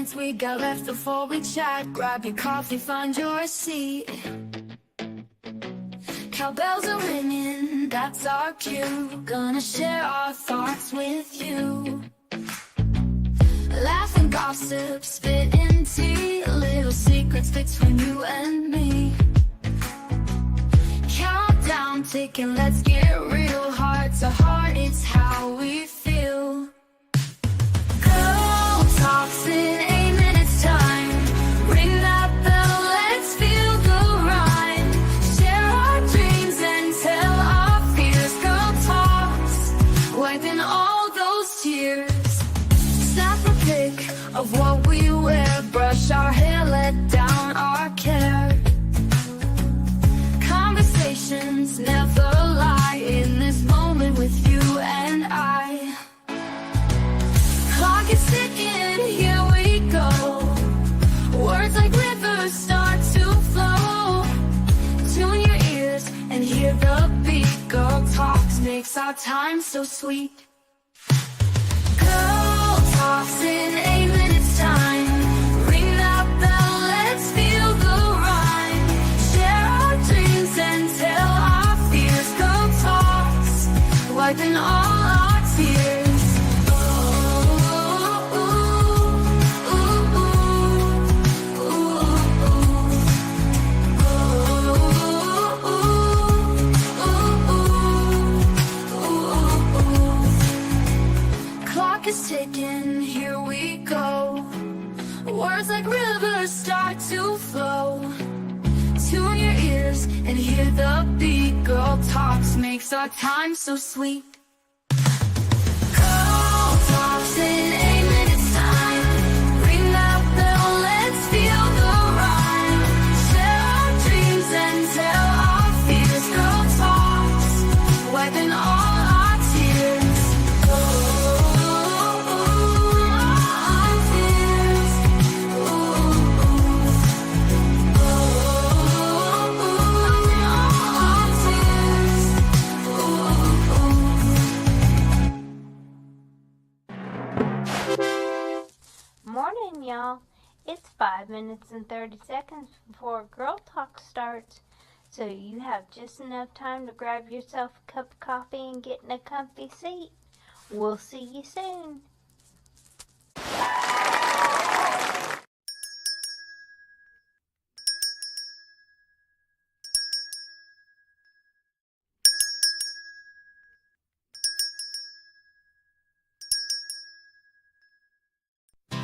minutes we got left before we chat. Grab your coffee, find your seat. Cowbells are ringing, that's our cue. Gonna share our thoughts with you. Laugh and gossip, spit in tea. Little secrets between you and me. Countdown ticking, let's get real. Heart to heart, it's how we feel. Girl talks in 8 minutes time. Ring that bell, let's feel the rhyme. Share our dreams and tell our fears. Girl talks, wiping all those tears. Snap a pic of what we wear. Brush our hair, let down our care. Conversations never lie in this moment with you and I. Clock is ticking, here we go. Words like rivers start to flow. Tune your ears and hear the beat. Girl talks makes our time so sweet. Girl talks in 8 minutes time. Ring that bell, let's feel the rhyme. Share our dreams and tell our fears. Girl talks, wiping all our tears. Clock is ticking, here we go. Words like rivers start to flow. Tune your ears and hear the beat. Girl talks makes our time so sweet. Girl talks in 8 minutes time. Ring that bell, let's feel the rhyme. Share our dreams and tell our fears. Girl talks, wiping all our tears. Morning, y'all. It's 5 minutes and 30 seconds before Girl Talk starts, so you have just enough time to grab yourself a cup of coffee and get in a comfy seat. We'll see you soon.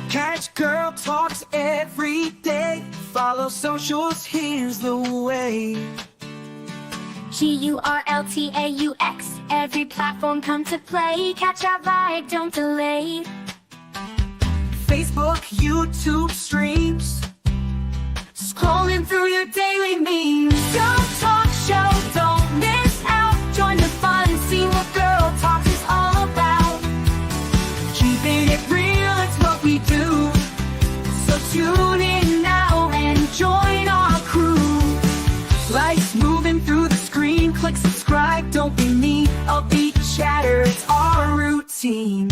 Catch Girl Talks every day. Follow socials, here's the way. SQUIRREL, every platform come to play. Catch our vibe, don't delay. Facebook, YouTube streams. Scrolling through your daily memes. Girl Talk Show, don't miss out. Join the fun, see what Girl Talks is all about. Keeping it real, it's what we do. So tune in now and join our crew. Lights moving through the screen. Click subscribe, don't be me. Upbeat chatter, it's our routine.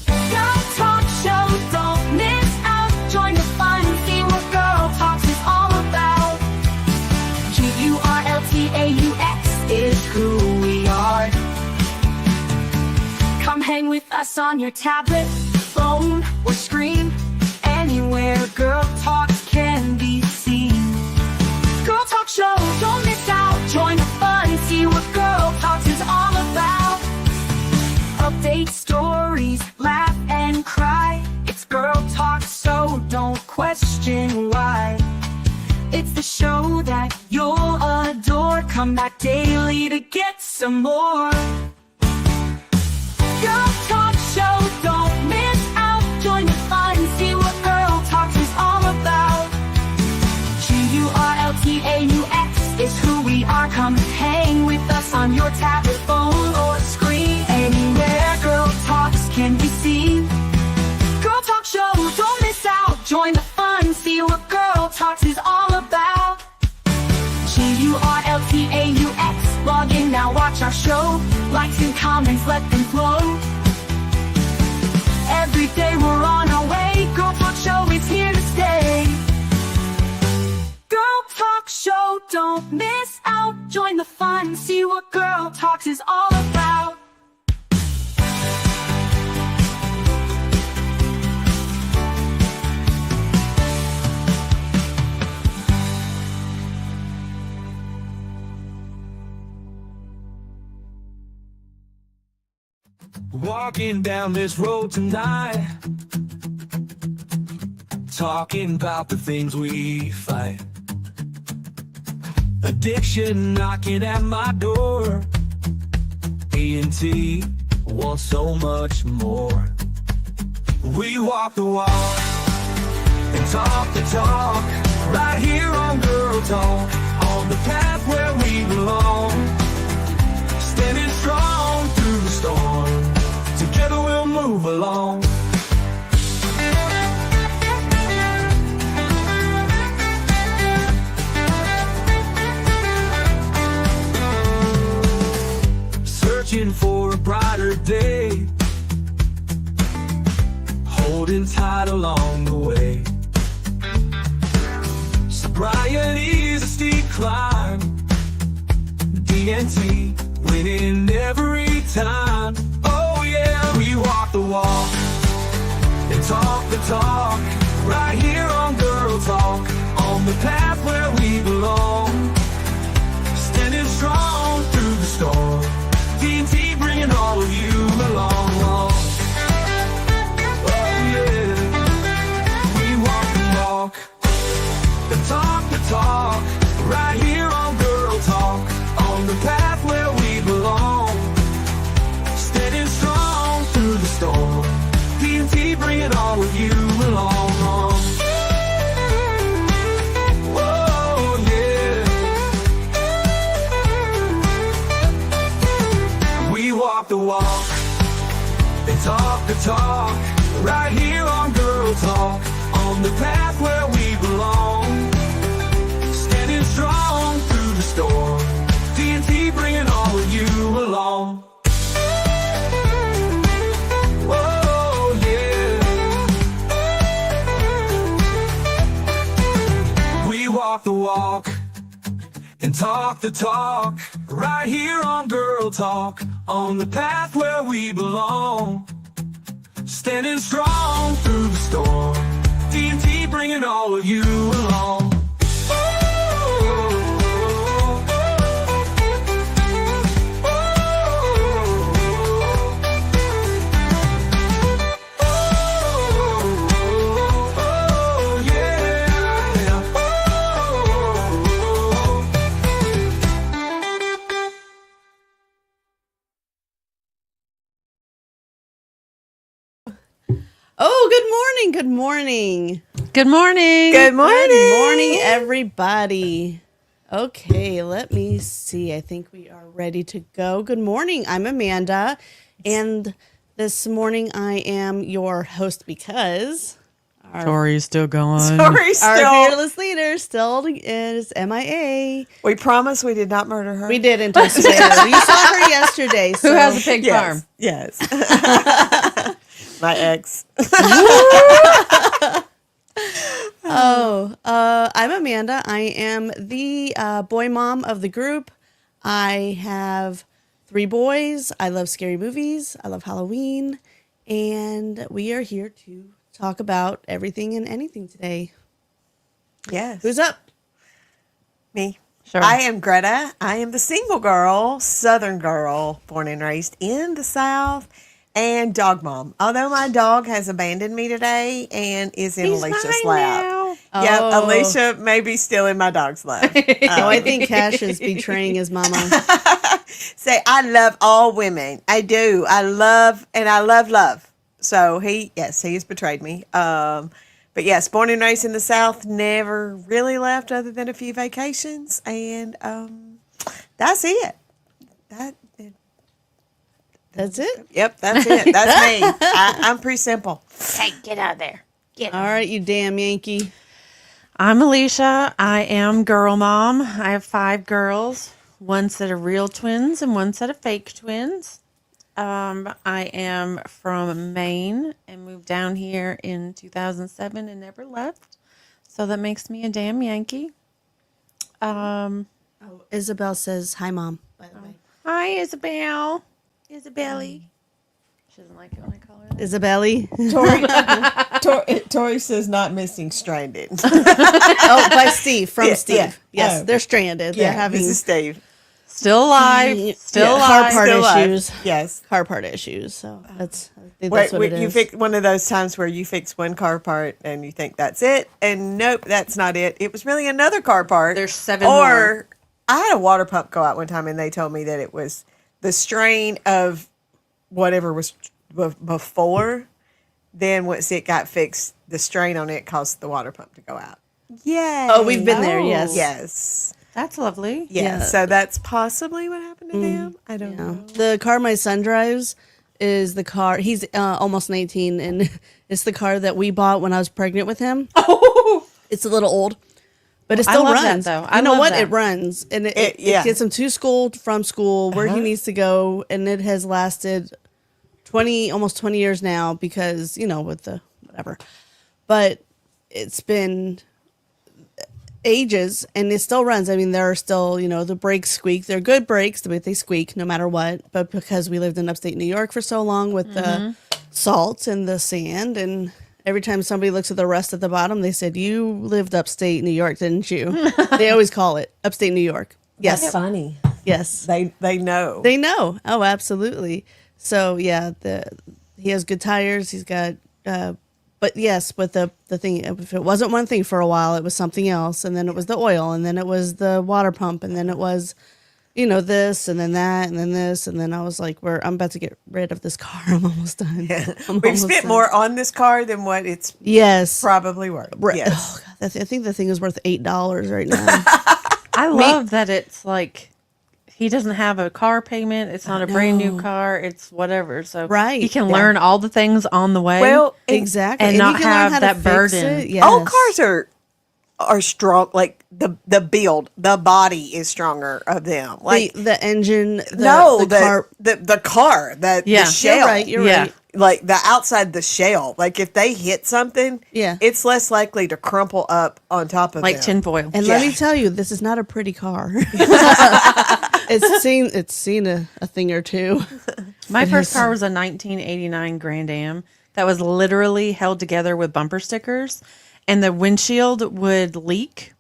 Girl Talk Show, don't miss out. Join the fun, see what Girl Talks is all about. SQUIRREL is who we are. Come hang with us on your tablet, phone, or screen. Anywhere Girl Talks can be seen. Girl Talk Show, don't miss out. Join the fun, see what Girl Talks is all about. Update stories, laugh and cry. It's Girl Talk, so don't question why. It's the show that you'll adore. Come back daily to get some more. Girl Talk Show, don't miss out. Join the fun, see what Girl Talks is all about. SQUIRREL is who we are. Come hang with us on your tablet, phone, or screen. Anywhere Girl Talks can be seen. Girl Talk Show, don't miss out. Join the fun, see what Girl Talks is all about. SQUIRREL, log in now, watch our show. Likes and comments, let them flow. Every day we're on our way. Girl Talk Show, it's walking down this road tonight, talking about the things we fight. Addiction knocking at my door. A&T wants so much more. We walk the walk and talk the talk, right here on Girl Talk, on the path where we belong. Standing strong through the storm, together we'll move along. Searching for a brighter day, holding tight along the way. Sobriety's a steep climb, D&T winning every time. Oh yeah, we walk the walk and talk the talk, right here on Girl Talk, on the path where we belong. Standing strong through the storm, D&T bringing all of you along. Oh yeah, we walk the walk and talk the talk, right here on Girl Talk, on the path where we belong. Standing strong through the storm, D&T bringing all of you along. Oh yeah, we walk the walk and talk the talk, right here on Girl Talk, on the path where we belong. Standing strong through the storm, D&T bringing all of you along. Oh yeah, we walk the walk and talk the talk, right here on Girl Talk, on the path where we belong. Standing strong through the storm, D&T bringing all of you along. Oh, good morning. Good morning. Good morning. Good morning. Good morning, everybody. Okay, let me see. I think we are ready to go. Good morning. I'm Amanda, and this morning I am your host because Tori's still going. Tori's our still. fearless leader still is MIA. We promise we did not murder her. We didn't. I swear. You saw her yesterday. So. Who has a pig farm? Yes. My ex. I'm Amanda. I am the boy mom of the group. I have 3 boys. I love scary movies. I love Halloween. And we are here to talk about everything and anything today. Yes. Who's up? Me. Sure. I am Greta. I am the single girl, Southern girl, born and raised in the South, and dog mom. Although my dog has abandoned me today and is in Alicia's lap. Now. Yeah, Oh. Alicia may be still in my dog's lap. Oh, I think Cash is betraying his mama. Say, I love all women. I do. I love love. So he has betrayed me. But yes, born and raised in the South, never really left other than a few vacations. And that's it. That's it? Yep, that's it. That's me. I'm pretty simple. Hey, get out of there. Get All right, you damn Yankee. I'm Alicia. I am girl mom. I have 5 girls, one set of real twins and one set of fake twins. I am from Maine and moved down here in 2007 and never left. So that makes me a damn Yankee. Isabel says, hi, Mom, by the way. Hi, Isabel. Isabelly. She doesn't like it when I call her that. Isabelli. Torii says not missing stranded. Oh, by Steve, from Yeah, Steve. yeah. Yes, Oh. they're stranded. They're having this is Steve. Still alive. Still Yeah, car alive. part Still alive. issues. Yes. Car part issues. So that's I think Wait, that's what it you is. fix one of those times where you fix one car part and you think that's it, and nope, that's not it. It was really another car part. There's 7 Or more. I had a water pump go out one time, and they told me that it was the strain of whatever was before. Then once it got fixed, the strain on it caused the water pump to go out. Yay! Oh, we've been there. Yes. Yes. That's lovely. Yeah. Yeah. So that's possibly what happened to them. I don't know. The car my son drives is the car. He's almost 19, and it's the car that we bought when I was pregnant with him. Oh, it's a little old, but it I still love that, runs. though. I You know love what? that. It runs, and it yeah. gets him to school, from school, where he needs to go, and it has lasted almost 20 years now because with the whatever. But it's been ages and it still runs. I mean, there are still, the brakes squeak. They're good brakes, but they squeak no matter what. But because we lived in upstate New York for so long with the salt and the sand, and every time somebody looks at the rust at the bottom, they said, "You lived upstate New York, didn't you?" They always call it upstate New York. Yes. That's funny. Yes. They know. They know. Oh, absolutely. So yeah, he has good tires. He's got, but yes, but the thing, if it wasn't one thing for a while, it was something else, and then it was the oil, and then it was the water pump, and then it was, this, and then that, and then this, and then I was like, I'm about to get rid of this car. I'm almost done. I'm We've almost spent done. more on this car than what it's Yes. probably worth. Right. Yes. Oh, God, I think the thing is worth $8 right now. I love that it's like he doesn't have a car payment. It's not a brand new car. It's whatever. So Right. he can learn all the things on the way. Well, Exactly. And you not can learn have how to that fix burden. it. Yes. old cars are strong. Like the build, the body is stronger of them. Like the engine, the car, the car, the Yeah. shell. You're right. You're Yeah. right. Like the outside the shell. Like if they hit something, Yeah. it's less likely to crumple up on top of like them. tinfoil. And Yeah. let me tell you, this is not a pretty car. It's seen a thing or two. My first car was a 1989 Grand Am that was literally held together with bumper stickers, and the windshield would leak.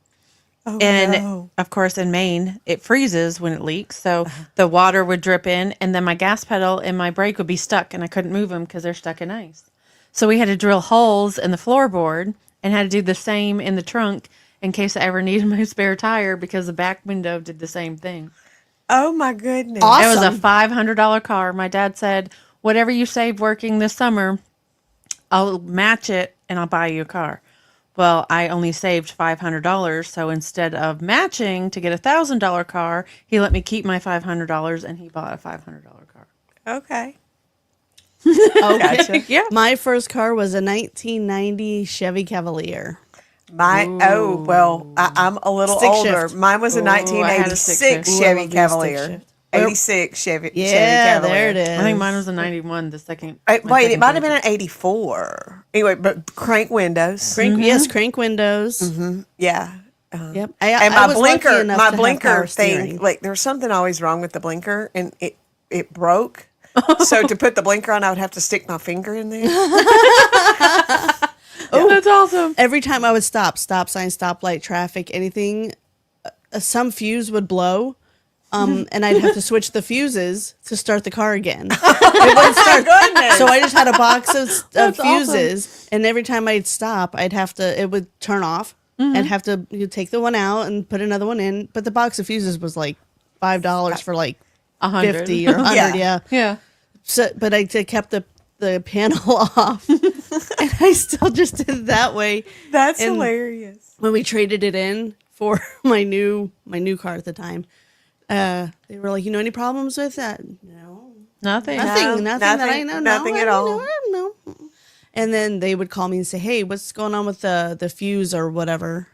And no. of course, in Maine, it freezes when it leaks. So the water would drip in, and then my gas pedal and my brake would be stuck, and I couldn't move them because they're stuck in ice. So we had to drill holes in the floorboard and had to do the same in the trunk in case I ever needed my spare tire because the back window did the same thing. Oh my goodness. Awesome. It was a $500 car. My dad said, "Whatever you saved working this summer, I'll match it and I'll buy you a car." Well, I only saved $500, so instead of matching to get $1,000 car, he let me keep my $500 and he bought a $500 car. Okay. Okay. Yeah. My first car was a 1990 Chevy Cavalier. I'm a little Stick older. shift. Mine was a I had a stick 1986 shift. Ooh, I Chevy love the stick Cavalier. shift. 86 Chevy Yeah, Cavalier. there it is. I think mine was a 91, the second. Wait, my it second might have been Georgia. an 84. Anyway, but crank windows. Yes, crank windows. Yeah. Yep. And I my was lucky blinker, enough my to have blinker power thing, steering. like there was something always wrong with the blinker, and it broke. So to put the blinker on, I would have to stick my finger in there. Oh, that's awesome. Every time I would stop sign, stoplight, traffic, anything, some fuse would blow. And I'd have to switch the fuses to start the car again. It wouldn't start. Goodness. So I just had a box of That's fuses, and every time I'd stop, it would turn off. I'd have to take the one out and put another one in. But the box of fuses was like $5 for like 100. 50 or 100, yeah. Yeah. So, but I kept the panel off, and I still just did it that way. That's And hilarious. When we traded it in for my new car at the time, they were like, any problems with that? No, Nothing. nothing that I know. nothing no, at all. No. And then they would call me and say, "Hey, what's going on with the fuse or whatever?"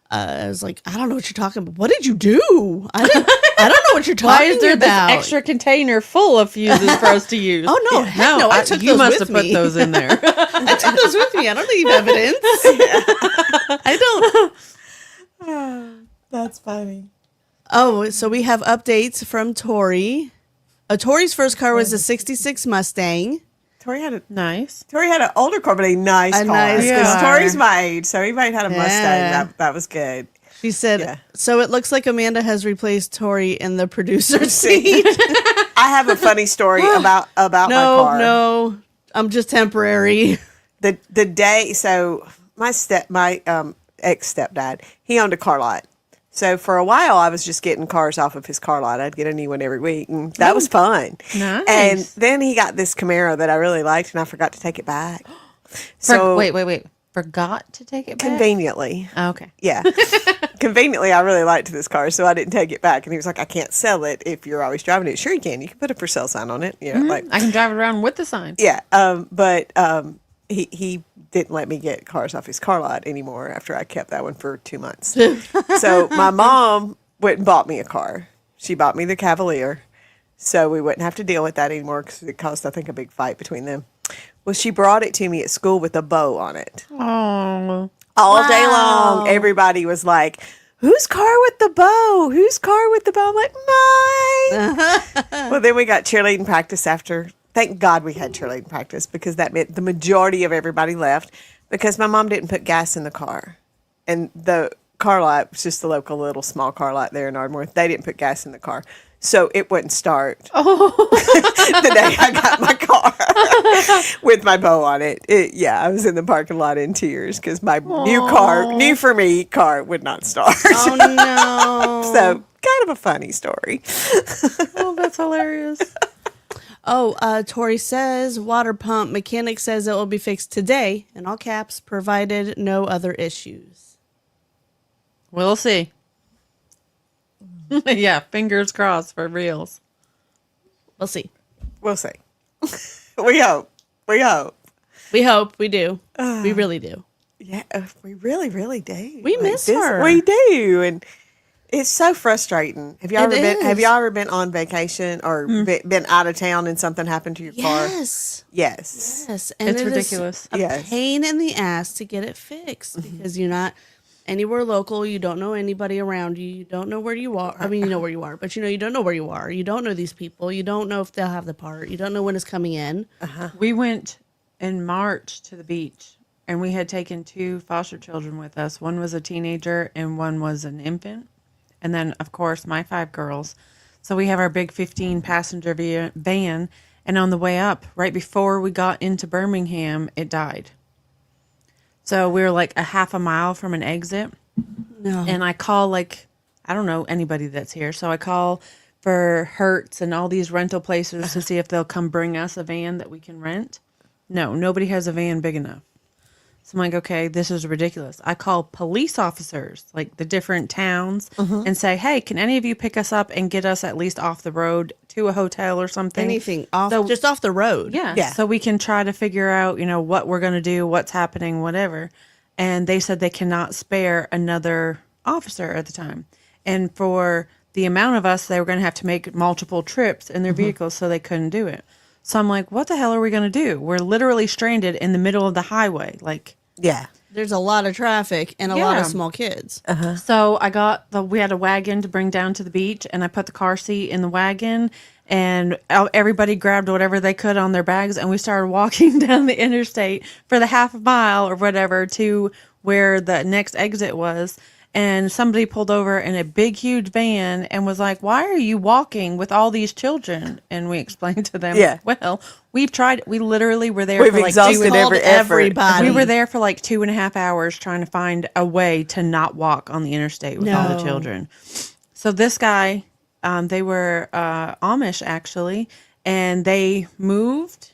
I was like, "I don't know what you're talking about. What did you do? I don't know what you're talking Why is there about." this extra container full of fuses for us to use? Oh, no, heck no, I took you those must with have put me. those in there. I took those with me. I don't leave evidence. I don't. That's funny. Oh, so we have updates from Torii. Tori's first car was a '66 Mustang. Tori had Nice. an older car, but a nice car. nice Because car. Tori's my age, so he might have had a Mustang. Yeah. That was good. She said, Yeah. so it looks like Amanda has replaced Torii in the producer seat. I have a funny story about my car. No, I'm just temporary. The day, so my ex stepdad, he owned a car lot. So for a while, I was just getting cars off of his car lot. I'd get a new one every week, and that was fun. Nice. And then he got this Camaro that I really liked, and I forgot to take it back. Wait. Forgot to take it back? Conveniently. Oh, okay. Yeah. Conveniently, I really liked this car, so I didn't take it back. And he was like, I can't sell it if you're always driving it. Sure you can. You can put a for sale sign on it. You know, like, I can drive it around with the sign. yeah. But he didn't let me get cars off his car lot anymore after I kept that one for 2 months. So my mom went and bought me a car. She bought me the Cavalier, so we wouldn't have to deal with that anymore because it caused, I think, a big fight between them. Well, she brought it to me at school with a bow on it. Oh. All day long, everybody was like, whose car with the bow? Whose car with the bow? I'm like, mine. Well, then we got cheerleading practice after. Thank God we had cheerleading practice because that meant the majority of everybody left because my mom didn't put gas in the car. And the car lot was just the local little small car lot there in Ardmore. They didn't put gas in the car. So it wouldn't start the day I got my car with my bow on it. Yeah, I was in the parking lot in tears because my new for me car would not start. Oh, no. So kind of a funny story. Oh, that's hilarious. Oh, Torii says water pump mechanic says it will be fixed today, in all caps, provided no other issues. We'll see. Yeah, fingers crossed for reals. We'll see. We'll see. We hope. We hope. We hope. We do. We really do. Yeah, we really, really do. We miss her. We do, and it's so frustrating. Have you ever been? is. Have you ever been on vacation or been out of town and something happened to your car? Yes. Yes. Yes. And It's it is ridiculous. a Yes. pain in the ass to get it fixed because you're not anywhere local. You don't know anybody around you. You don't know where you are. I mean, you know where you are, but you don't know where you are. You don't know these people. You don't know if they'll have the part. You don't know when it's coming in. We went in March to the beach, and we had taken 2 foster children with us. One was a teenager, and one was an infant. And then, of course, my 5 girls. So we have our big 15-passenger van, and on the way up, right before we got into Birmingham, it died. So we were like a half a mile from an exit. No. And I call, like, I don't know anybody that's here. So I call for Hertz and all these rental places to see if they'll come bring us a van that we can rent. No, nobody has a van big enough. So I'm like, okay, this is ridiculous. I call police officers, like the different towns, and say, hey, can any of you pick us up and get us at least off the road to a hotel or something? Anything off, So- just off the road. Yeah. Yeah. So we can try to figure out, what we're going to do, what's happening, whatever. And they said they cannot spare another officer at the time. And for the amount of us, they were going to have to make multiple trips in their vehicles, so they couldn't do it. So I'm like, what the hell are we going to do? We're literally stranded in the middle of the highway. Like, Yeah. There's a lot of traffic and a lot Yeah. of small kids. so we had a wagon to bring down to the beach, and I put the car seat in the wagon, and everybody grabbed whatever they could on their bags, and we started walking down the interstate for the half a mile or whatever to where the next exit was. And somebody pulled over in a big, huge van and was like, why are you walking with all these children? And we explained to them, Yeah. well, we've tried, we literally were there We've for like exhausted called every effort. everybody. we were there for like 2.5 hours trying to find a way to not walk on the interstate with all the No. children. So this guy, they were Amish actually, and they moved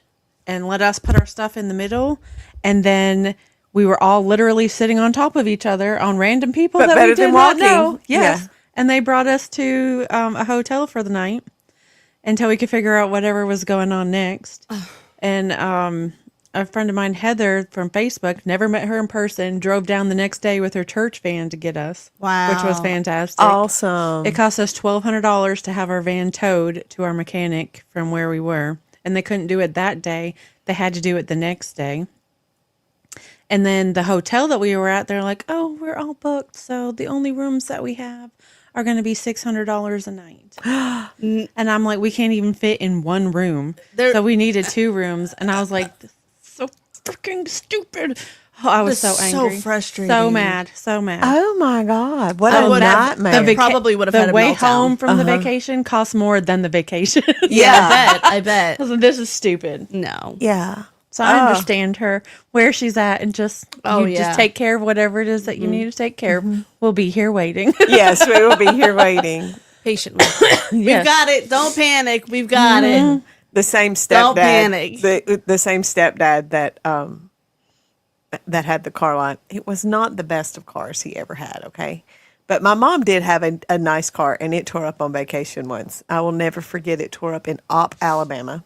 and let us put our stuff in the middle. And then we were all literally sitting on top of each other on random people But that better we did than not walking. know. Yes. Yeah. And they brought us to a hotel for the night until we could figure out whatever was going on next. And a friend of mine, Heather from Facebook, never met her in person, drove down the next day with her church van to get us. Wow. Which was fantastic. Awesome. It cost us $1,200 to have our van towed to our mechanic from where we were. And they couldn't do it that day. They had to do it the next day. And then the hotel that we were at, they're like, oh, we're all booked. So the only rooms that we have are going to be $600 a night. And I'm like, we can't even fit in one room. There- So we needed 2 rooms. And I was like, this is so freaking stupid. Oh, I was That's so so angry. frustrating. So mad. So mad. Oh my God! What I a would have- nightmare! the probably would have had the a way meltdown. home from the vacation cost more than the vacation. Yeah, I bet. I was like, this is stupid. No. yeah. So I understand her where she's at, and just Oh, you yeah. just take care of whatever it is that you need to take care of. We'll be here waiting. Yes, we will be here waiting. Patiently. We've Yes. got it. Don't panic. We've got it. The same Don't stepdad. panic. The same stepdad that had the car line. It was not the best of cars he ever had. Okay, but my mom did have a nice car, and it tore up on vacation once. I will never forget. It tore up in Opp, Alabama,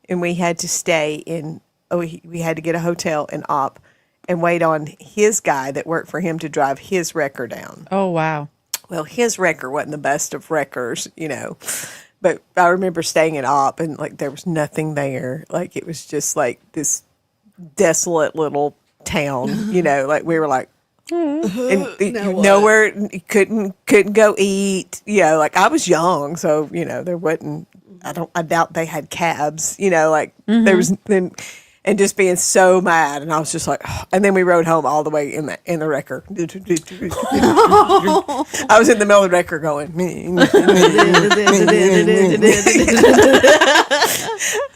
and we had to stay in. We had to get a hotel in Opp and wait on his guy that worked for him to drive his wrecker down. Oh, wow. Well, his wrecker wasn't the best of wreckers, you know. But I remember staying in Opp and like there was nothing there. Like it was just like this desolate little town, you know. Like we were like, and nowhere couldn't go eat. You know, like I was young, so you know there wasn't. I doubt they had cabs. You know, like there was then. And just being so mad, and I was just like, and then we rode home all the way in the wrecker. I was in the middle of the wrecker going,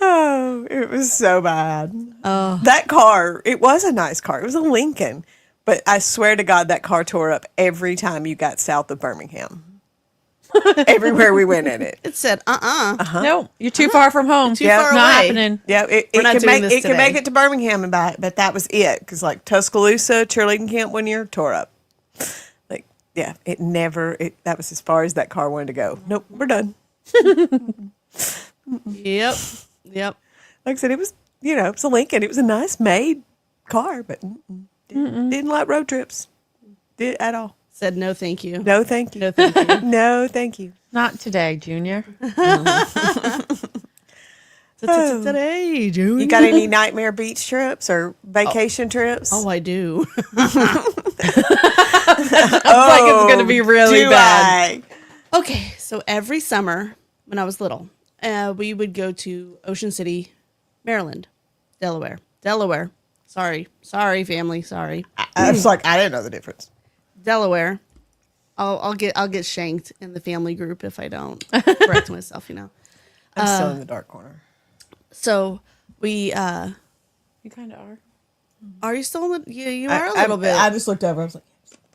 oh, it was so bad. That car, it was a nice car. It was a Lincoln, but I swear to God, that car tore up every time you got south of Birmingham. Everywhere we went in it. It said, No, you're too far from home. Too far Not away. happening. Yeah, it We're not could doing make this it could make today. it to Birmingham and back, but that was it. Because like Tuscaloosa cheerleading camp one year tore up. Like, yeah, that was as far as that car wanted to go. Nope, we're done. Yep. Yep. Like I said, it was it was a Lincoln. It was a nice made car, but didn't like road trips at all. Said no, thank you. No, thank you. No, thank you. No, thank you. Not today, Junior. Today, June. You got any nightmare beach trips or vacation trips? Oh, I do. It's like it's going to be really Do bad. I? Okay, so every summer when I was little, we would go to Ocean City, Maryland, Delaware. Sorry, family. Sorry, I was like, I didn't know the difference. Delaware. I'll get shanked in the family group if I don't correct myself. You know. I'm still in the dark corner. So we You kind of are. are you still in the? You are a little bit. I just looked over. I was like,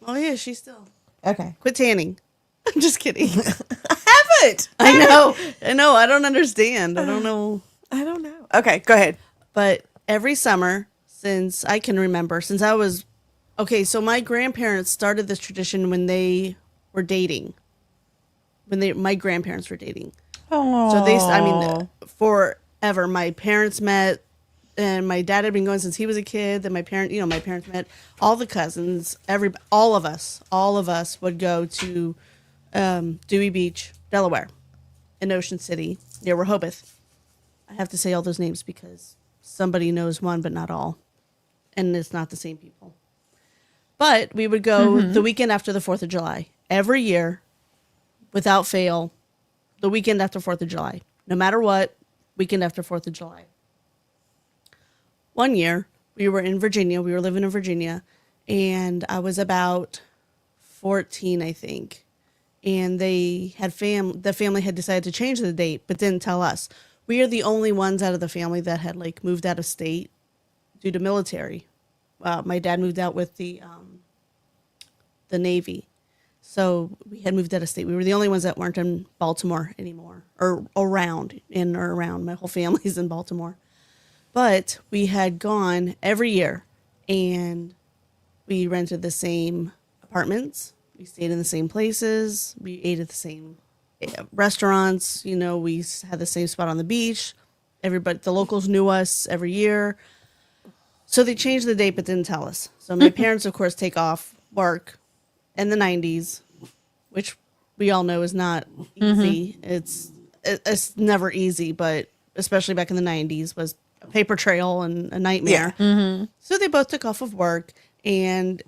Oh yeah, she's still. okay. Quit tanning. I'm just kidding. Haven't. I know. I don't understand. I don't know. I don't know. Okay, go ahead. But every summer since I can remember, since I was okay, so my grandparents started this tradition when they were dating. My grandparents were dating. Oh, So forever. My parents met, and my dad had been going since he was a kid. Then my parents met. All the cousins, all of us would go to Dewey Beach, Delaware, in Ocean City near Rehoboth. I have to say all those names because somebody knows one, but not all, and it's not the same people. But we would go the weekend after the 4th of July every year, without fail. The weekend after 4th of July, no matter what, weekend after 4th of July. One year, we were in Virginia. We were living in Virginia, and I was about 14, I think. And they had the family had decided to change the date, but didn't tell us. We are the only ones out of the family that had moved out of state due to military. My dad moved out with the Navy. So we had moved out of state. We were the only ones that weren't in Baltimore anymore, or around. My whole family's in Baltimore. But we had gone every year, and we rented the same apartments. We stayed in the same places. We ate at the same restaurants. We had the same spot on the beach. The locals knew us every year. So they changed the date, but didn't tell us. So my parents, of course, take off work in the 90s, which we all know is not easy. It's never easy, but especially back in the 90s was a paper trail and a nightmare. Yeah. So they both took off of work, and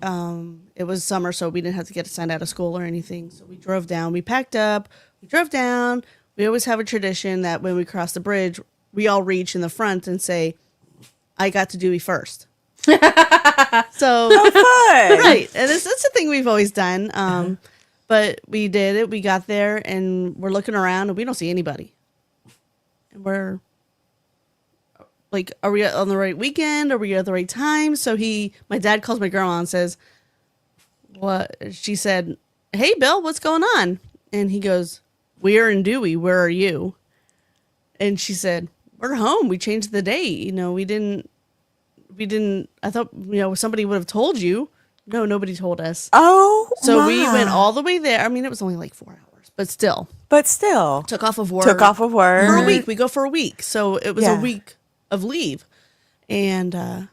it was summer, so we didn't have to get signed out of school or anything. So we drove down. We packed up. We drove down. We always have a tradition that when we cross the bridge, we all reach in the front and say, I got to Dewey first. So Fun. right, and it's the thing we've always done. But we did it. We got there, and we're looking around, and we don't see anybody. And we're like, are we on the right weekend? Are we at the right time? So my dad calls my grandma and says, "What?" She said, "Hey, Bill, what's going on?" And he goes, "We're in Dewey. Where are you?" And she said, "We're home. We changed the date. We didn't. I thought, somebody would have told you." No, nobody told us. Oh, So we went all the way there. I mean, it was only like 4 hours, but still. Took Off of work. For a week. We go for a week. So it was a week of leave. And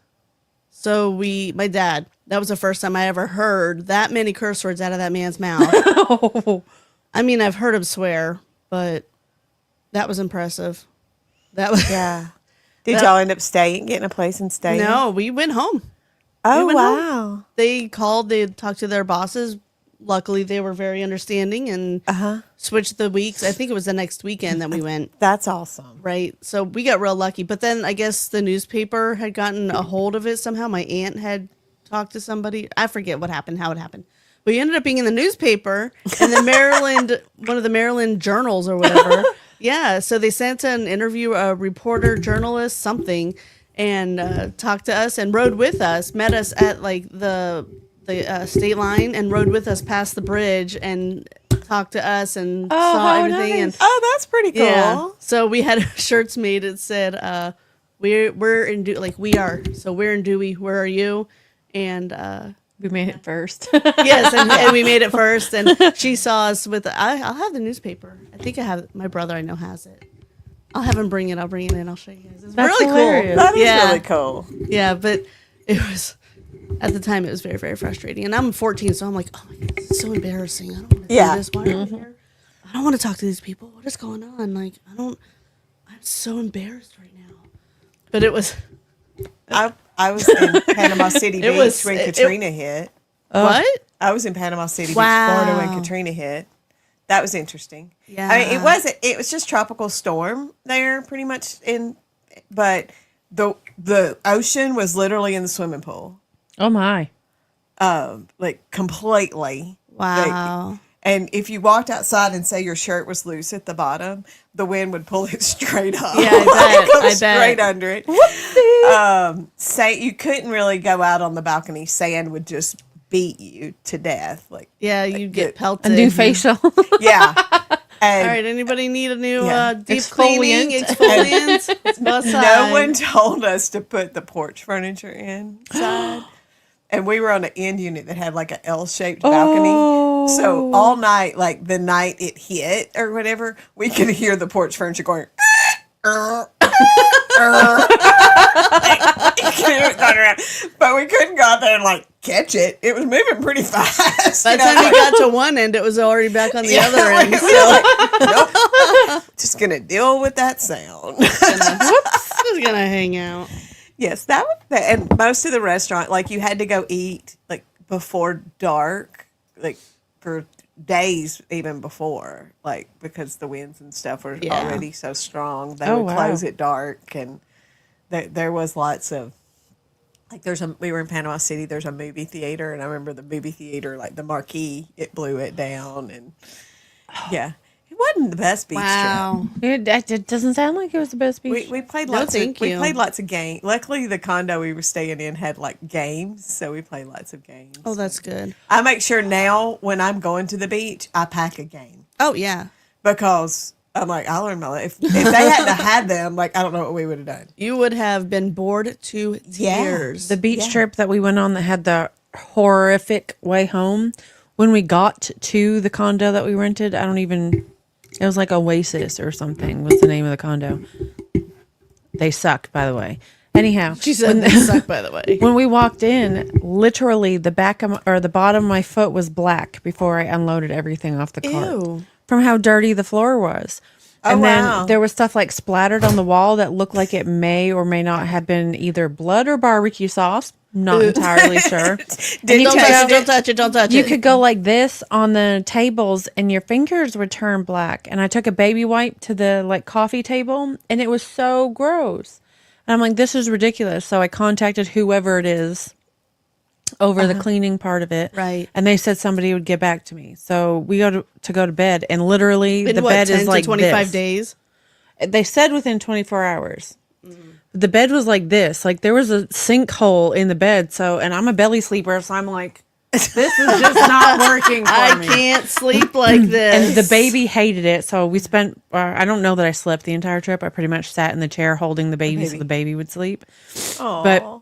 so my dad, that was the first time I ever heard that many curse words out of that man's mouth. I mean, I've heard him swear, but that was impressive. That was Did y'all end up getting a place and staying? No, we went home. Oh, we went wow. home. They called, they talked to their bosses. Luckily, they were very understanding and switched the weeks. I think it was the next weekend that we went. That's awesome. Right. So we got real lucky. But then I guess the newspaper had gotten a hold of it somehow. My aunt had talked to somebody. I forget how it happened. But we ended up being in the newspaper and the Maryland, one of the Maryland journals or whatever. Yeah. So they sent an interview, a reporter, journalist, something, and talked to us and rode with us, met us at like the state line and rode with us past the bridge and talked to us and saw everything. Nice. And Oh, that's pretty cool. yeah. So we had shirts made. It said, we're in Dewey, like we are. So we're in Dewey. Where are you? And We made it first. yes, and we made it first. And she saw us with. I'll have the newspaper. I think I have. My brother I know has it. I'll have him bring it. I'll bring it in. I'll show you guys. It's That's really hilarious. cool. That is really cool. Yeah, but it was at the time it was very, very frustrating. And I'm 14, so I'm like, oh my god, this is so embarrassing. I don't want to do this. Why are we here? I don't want to talk to these people. What is going on? Like, I'm so embarrassed right now. But it was. I was in Panama City Beach was- when it- Katrina hit. What? I was in Panama City Wow. Beach, Florida when Katrina hit. That was interesting. Yeah. I mean, it was just tropical storm there pretty much but the ocean was literally in the swimming pool. Oh my. Like completely. Wow. And if you walked outside and say your shirt was loose at the bottom, the wind would pull it straight up. Yeah, I bet. Straight under it. Say you couldn't really go out on the balcony. Sand would just beat you to death. Like Yeah, you get pelted. A new facial. yeah. All And right, anybody need a new Yeah. deep cleaning, exfoliant? no one told us to put the porch furniture inside. And we were on an end unit that had like an L-shaped balcony. So all night, like the night it hit or whatever, we could hear the porch furniture going. But we couldn't go out there and like catch it. It was moving pretty fast. By the time we got to one end, it was already back on the other end. Nope. Just gonna deal with that sound. Just gonna hang out. Yes, and most of the restaurant, like you had to go eat like before dark, like for days even before, like because the winds and stuff were already so strong. They would close at dark, and there was lots of like we were in Panama City. There's a movie theater, and I remember the movie theater, like the marquee, it blew it down, and yeah. It wasn't the best beach trip. It doesn't sound like it was the best beach. We played No, lots. thank We you. played lots of games. Luckily, the condo we were staying in had like games, so we played lots of games. Oh, that's good. I make sure now when I'm going to the beach, I pack a game Oh, yeah. because I'm like I learned my life. If they hadn't have had them, like I don't know what we would have done. You would have been bored to tears. The beach trip that we went on that had the horrific way home, when we got to the condo that we rented, it was like Oasis or something was the name of the condo. They sucked, by the way. Anyhow, She said they suck, by the way. when we walked in, literally the the bottom of my foot was black before I unloaded everything off the cart Ew. from how dirty the floor was. And wow. then there was stuff like splattered on the wall that looked like it may or may not have been either blood or barbecue sauce. Not entirely sure. Did Don't you touch taste it, don't touch it, don't touch You it. could go like this on the tables and your fingers would turn black. And I took a baby wipe to the like coffee table and it was so gross. And I'm like, this is ridiculous. So I contacted whoever it is over the cleaning part of it. Right. And they said somebody would get back to me. So we go to bed, and literally In the what, bed 10 is to like 25 this. days? They said within 24 hours. The bed was like this. Like there was a sinkhole in the bed. So, and I'm a belly sleeper, so I'm like, this is just not working for I me. can't sleep like this. And the baby hated it. So we spent, I don't know that I slept the entire trip. I pretty much sat in the chair holding the baby so the baby would sleep. But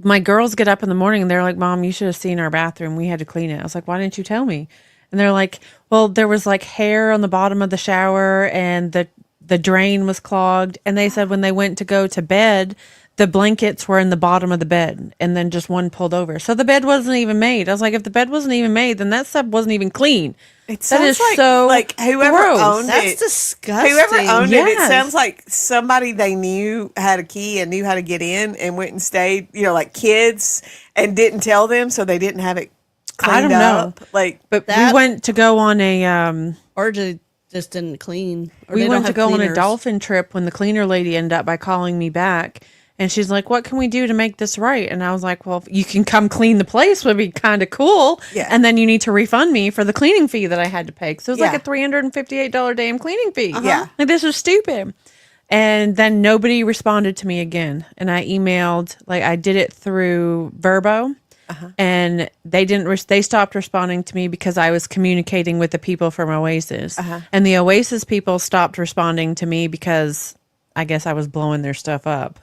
my girls get up in the morning and they're like, Mom, you should have seen our bathroom. We had to clean it. I was like, why didn't you tell me? And they're like, well, there was like hair on the bottom of the shower and the drain was clogged. And they said when they went to go to bed, the blankets were in the bottom of the bed and then just one pulled over. So the bed wasn't even made. I was like, if the bed wasn't even made, then that stuff wasn't even clean. It That is sounds so like whoever gross. owned That's it. disgusting. Whoever owned it, it Yes. sounds like somebody they knew had a key and knew how to get in and went and stayed, like kids, and didn't tell them, so they didn't have it cleaned I don't know. up. Like, But That- we went to go on a Or just didn't clean. Or we they went don't to have go on a cleaners. dolphin trip when the cleaner lady ended up by calling me back. And she's like, what can we do to make this right? And I was like, well, if you can come clean the place would be kind of cool. Yeah. And then you need to refund me for the cleaning fee that I had to pay. So it was Yeah. like a $358 damn cleaning fee. Yeah. Like this was stupid. And then nobody responded to me again. And I emailed, like I did it through Verbo. And they didn't. They stopped responding to me because I was communicating with the people from Oasis, and the Oasis people stopped responding to me because I guess I was blowing their stuff up.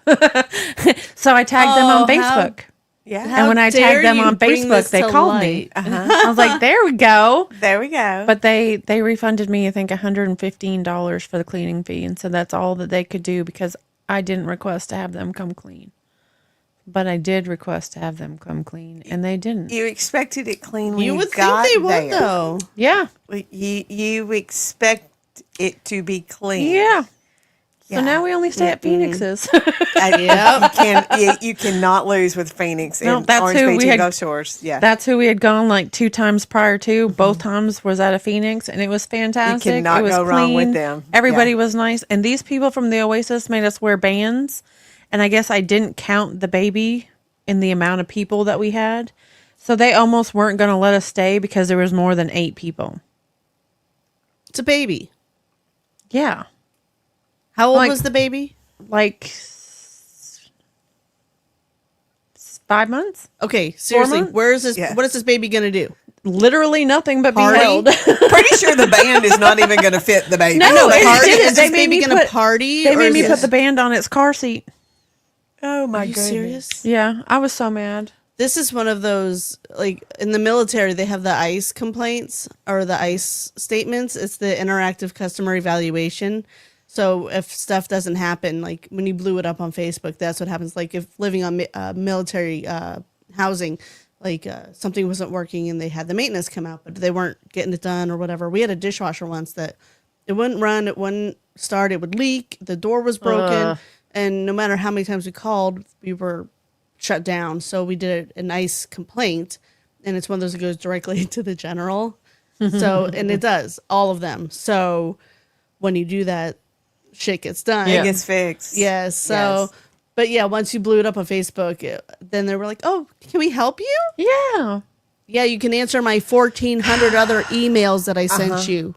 So I tagged them on Oh, how- Facebook, yeah. and when I dare tagged them you on bring Facebook, this they to called me. light. I was like, "There we go." There we go. But they refunded me, I think, $115 for the cleaning fee, and so that's all that they could do because I didn't request to have them come clean. But I did request to have them come clean, and they didn't. you expected it clean when You you would think got they would, there. though. Yeah, You expect it to be clean. yeah. Yeah. So now we only stay at Phoenix's. You cannot lose with Phoenix No, in that's Orange who Beach we and had- Gulf Shores. Yeah. That's who we had gone like 2 times prior to. Both times was at a Phoenix, and it was fantastic. cannot it was go wrong with them. Everybody Yeah. was nice, and these people from the Oasis made us wear bands. And I guess I didn't count the baby in the amount of people that we had, so they almost weren't going to let us stay because there was more than 8 people. It's a baby. Yeah, How old Like- was the baby? like 5 months. Okay, seriously, months? where is this? Yeah. What is this baby gonna do? Literally nothing but be Party? held. Pretty sure the band is not even going to fit the baby. No, No, they party. didn't. Is They this made baby me gonna put- party? They or made is me this- put the band on its car seat. Oh my Are you goodness. serious? Yeah, I was so mad. This is one of those, like in the military, they have the ICE complaints or the ICE statements. It's the interactive customer evaluation. So if stuff doesn't happen, like when you blew it up on Facebook, that's what happens. Like if living on military housing, like something wasn't working and they had the maintenance come out, but they weren't getting it done or whatever. We had a dishwasher once that it wouldn't run, it wouldn't start, it would leak, the door was broken, and no matter how many times we called, we were shut down. So we did a nice complaint, and it's one of those that goes directly to the general. So, and it does, all of them. So when you do that, shit gets done. It gets fixed. Yes. So, Yes. but yeah, once you blew it up on Facebook, then they were like, "Oh, can we help you?" Yeah. Yeah, you can answer my 1,400 other emails that I sent you.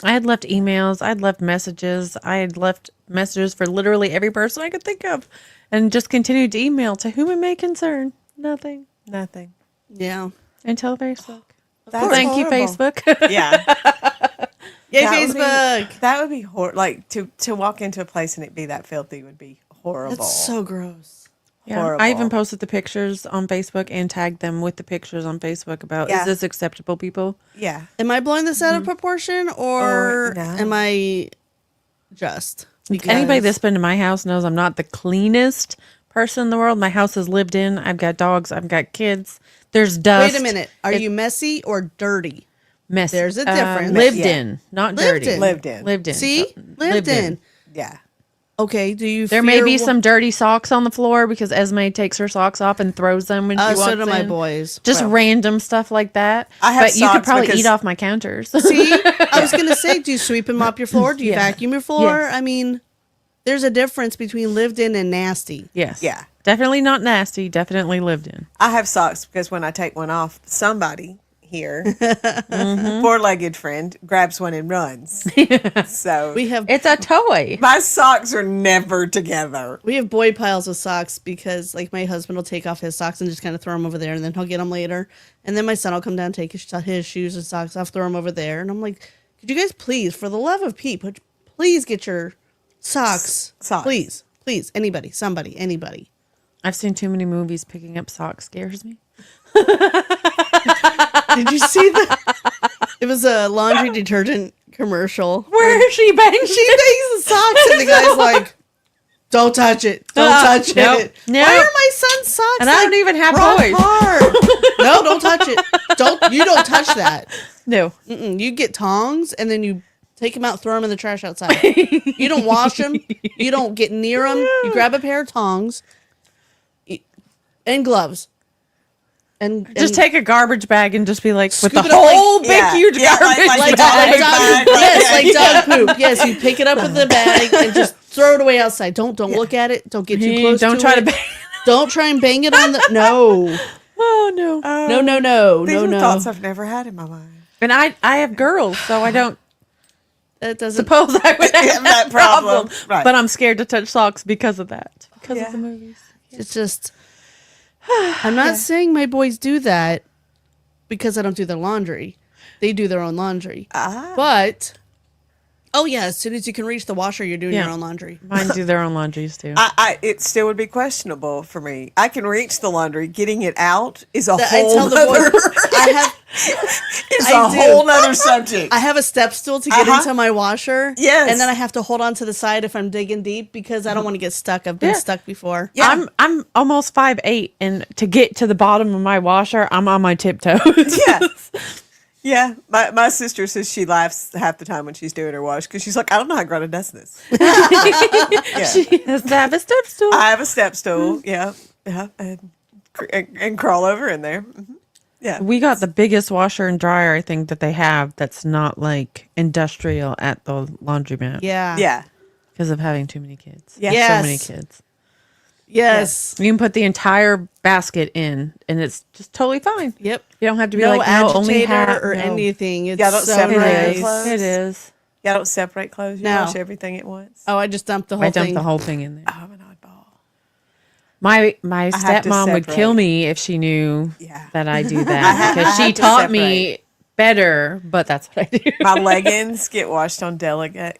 I had left emails. I'd left messages. I had left messages for literally every person I could think of and just continued to email to whom it may concern. Nothing. Nothing. Yeah. Until Facebook. That's Thank you, horrible. Facebook. Yeah. Yay, That would be- Facebook. That would be horrible. Like to walk into a place and it be that filthy would be horrible. That's so gross. Yeah. Horrible. I even posted the pictures on Facebook and tagged them with the pictures on Facebook about, Yeah. is this acceptable, people? Yeah. Am I blowing this out of proportion or no. am I just? Anybody that's been to my house knows I'm not the cleanest person in the world. My house is lived in. I've got dogs. I've got kids. There's dust. Wait a minute. Are you messy or dirty? Messy. There's a difference. Lived Yeah. in, not Lived dirty. in. Lived in. Lived in. See? Lived in. Yeah. Okay. Do you There may fear be some dirty socks on the floor because Esme takes her socks off and throws them when she walks so do my in. boys. Just random stuff like that. I have but you could socks probably because- eat off my counters. See? I was going to say, do you sweep and mop your floor? Do you Yeah. vacuum your floor? Yes. I mean, there's a difference between lived in and nasty. Yes. Yeah. Definitely not nasty. Definitely lived in. I have socks because when I take one off, somebody here, four-legged friend, grabs one and runs. So We have It's a toy. my socks are never together. we have boy piles of socks because like my husband will take off his socks and just kind of throw them over there, and then he'll get them later. And then my son will come down, take his shoes and socks off, throw them over there, and I'm like, could you guys please, for the love of Pete, please get your socks, Socks. please, anybody, somebody, anybody. I've seen too many movies. Picking up socks scares me. Did you see that? It was a laundry detergent commercial. Where she bangs. She takes the socks, and the guy's like, "Don't touch it! Don't touch nope, it! nope. Why are my son's socks? And I don't even have rock boys. hard? No, don't touch it! You don't touch that. No. You get tongs, and then you take them out, throw them in the trash outside. You don't wash them. You don't get near them. You grab a pair of tongs and gloves. And Just take a garbage bag and just be like, with the Scoop it up whole like- big, yeah, huge yeah, garbage like bag. dog bag, yes, like dog poop. Yes, you pick it up with the bag and just throw it away outside. Don't look at it. Don't get too close. Don't to try it. to bang. Don't try and bang it on the. No, Oh, no. These are no. thoughts I've never had in my mind. And I have girls, so I don't That doesn't. suppose I would have that problem. Right. But I'm scared to touch socks because of that. Because Yeah. of the movies. It's just. I'm not saying my boys do that because I don't do their laundry. They do their own laundry. But. Oh yeah! As soon as you can reach the washer, you're doing Yeah. your own laundry. Mine do their own laundries, too. It still would be questionable for me. I can reach the laundry. Getting it out is a I whole tell the other, boys. I have. is I a do. whole other subject. I have a step stool to get Uh-huh. into my washer. Yes. And then I have to hold on to the side if I'm digging deep because I don't want to get stuck. I've been Yeah. stuck before. Yeah. I'm almost 5'8", and to get to the bottom of my washer, I'm on my tiptoes. Yeah. Yeah, my sister says she laughs half the time when she's doing her wash because she's like, I don't know how Greta does this. Yeah. She has to have a step stool. I have a step stool, yeah, and crawl over in there. Yeah, We got the biggest washer and dryer, I think, that they have that's not like industrial at the laundromat. Yeah. yeah, Because of having too many kids. Yeah. Yes. So many kids. Yes. You can put the entire basket in, and it's just totally fine. Yep. You don't have to be No like, no, only agitator half. or no. anything. It's Yeah, don't so separate nice. it. clothes. It is. yeah. Don't separate clothes. You No. wash everything at once. Oh, I just dumped the whole I dumped thing. the whole thing in there. Oh, I'm an oddball. My have to stepmom would kill separate. me if she knew Yeah. that I do that because I she have to taught me better, but that's what I do. My leggings get washed on delicate.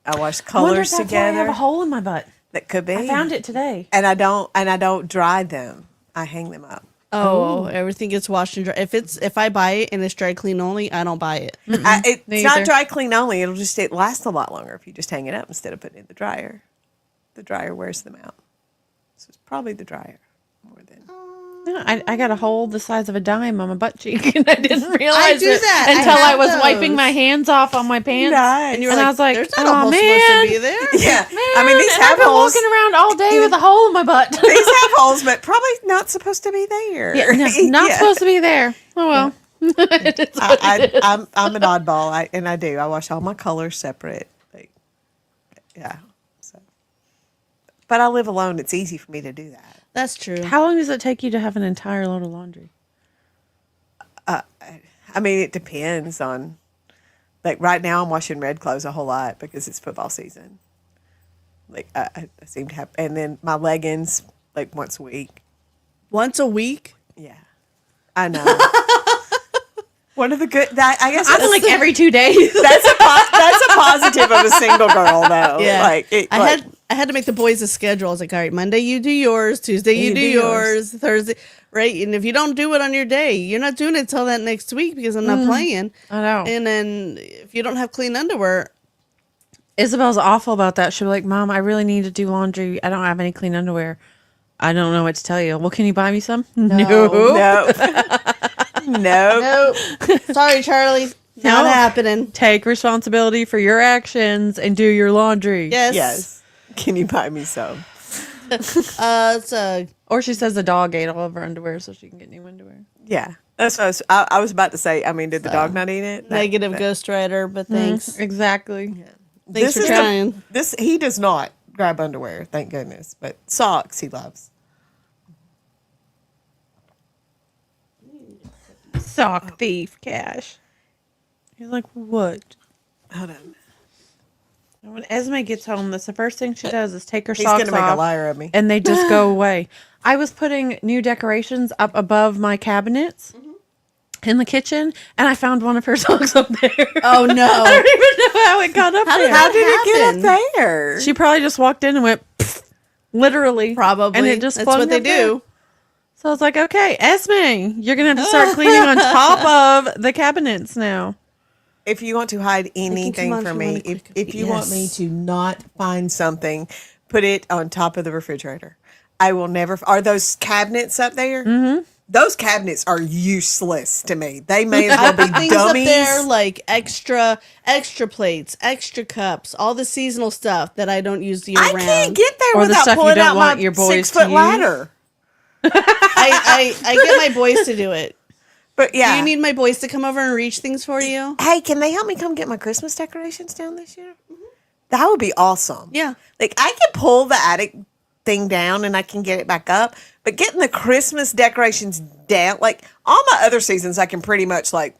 I wash I wonder if colors that's why I have together. a hole in my butt. That could be. I found it today. and I don't dry them. I hang them up. Oh, everything gets washed and dry. If I buy it and it's dry clean only, I don't buy it. It's Me not either. dry clean only. It lasts a lot longer if you just hang it up instead of putting it in the dryer. The dryer wears them out. So it's probably the dryer more than. No, I got a hole the size of a dime on my butt cheek, and I didn't realize do it that. I until I have was those. wiping my hands off on my pants. Nice. And you're And like, I was like, there's not a "Aw, hole man." supposed to be there. Yeah, Man, I mean these and have I've been holes. walking around all day with a hole in my butt. These have holes, but probably not supposed to be there. Yeah, no, not Yeah. supposed to be there. Oh well. I'm an oddball, I wash all my colors separate. Like, yeah. So, but I live alone. It's easy for me to do that. That's true. How long does it take you to have an entire load of laundry? I mean, it depends on. Like right now, I'm washing red clothes a whole lot because it's football season. Like I seem to have, and then my leggings like once a week. Once a week? Yeah, I know. One of the good. I guess I'm that's, like every 2 days. that's a positive of a single girl though. Yeah. Like I had to make the boys a schedule. I was like, all right, Monday you do yours, Tuesday you do yours, Thursday, right? And if you don't do it on your day, you're not doing it till that next week because I'm not playing. I know. And then if you don't have clean underwear, Isabel's awful about that. She'll be like, Mom, I really need to do laundry. I don't have any clean underwear. I don't know what to tell you. Well, can you buy me some? No. no. sorry, Charlie, not happening. Take responsibility for your actions and do your laundry. Yes. Yes. Can you buy me some? It's a Or she says the dog ate all of her underwear so she can get new underwear. Yeah. That's what I was about to say. I mean, did the dog not eat it? negative ghostwriter, but thanks. Exactly. Thanks for trying. He does not grab underwear, thank goodness. But socks he loves. Sock thief, Cash. He's like, what? Hold on. And when Esme gets home, that's the first thing she does is take her He's socks gonna make off, a liar of me. and they just go away. I was putting new decorations up above my cabinets in the kitchen, and I found one of her socks up there. Oh no! I don't even know how it got up there. How did it happen? get up there? She probably just walked in and went, pfft, literally. Probably. And it just That's flung what they up there. do. So I was like, okay, Esme, you're going to have to start cleaning on top of the cabinets now. If you want to hide anything on from if you me, want a quick if you want me yes. to not find something, put it on top of the refrigerator. I will never. Are those cabinets up there? Mm-hmm. Those cabinets are useless to me. They may as well be Things dummies. up there like extra plates, extra cups, all the seasonal stuff that I don't use year I round. can't get there Or the without stuff you pulling don't out want my your boys 6-foot to use. ladder. I get my boys to do it. But yeah, Do you need my boys to come over and reach things for you? hey, can they help me come get my Christmas decorations down this year? That would be awesome. Yeah. Like I can pull the attic thing down and I can get it back up, but getting the Christmas decorations down, like all my other seasons, I can pretty much like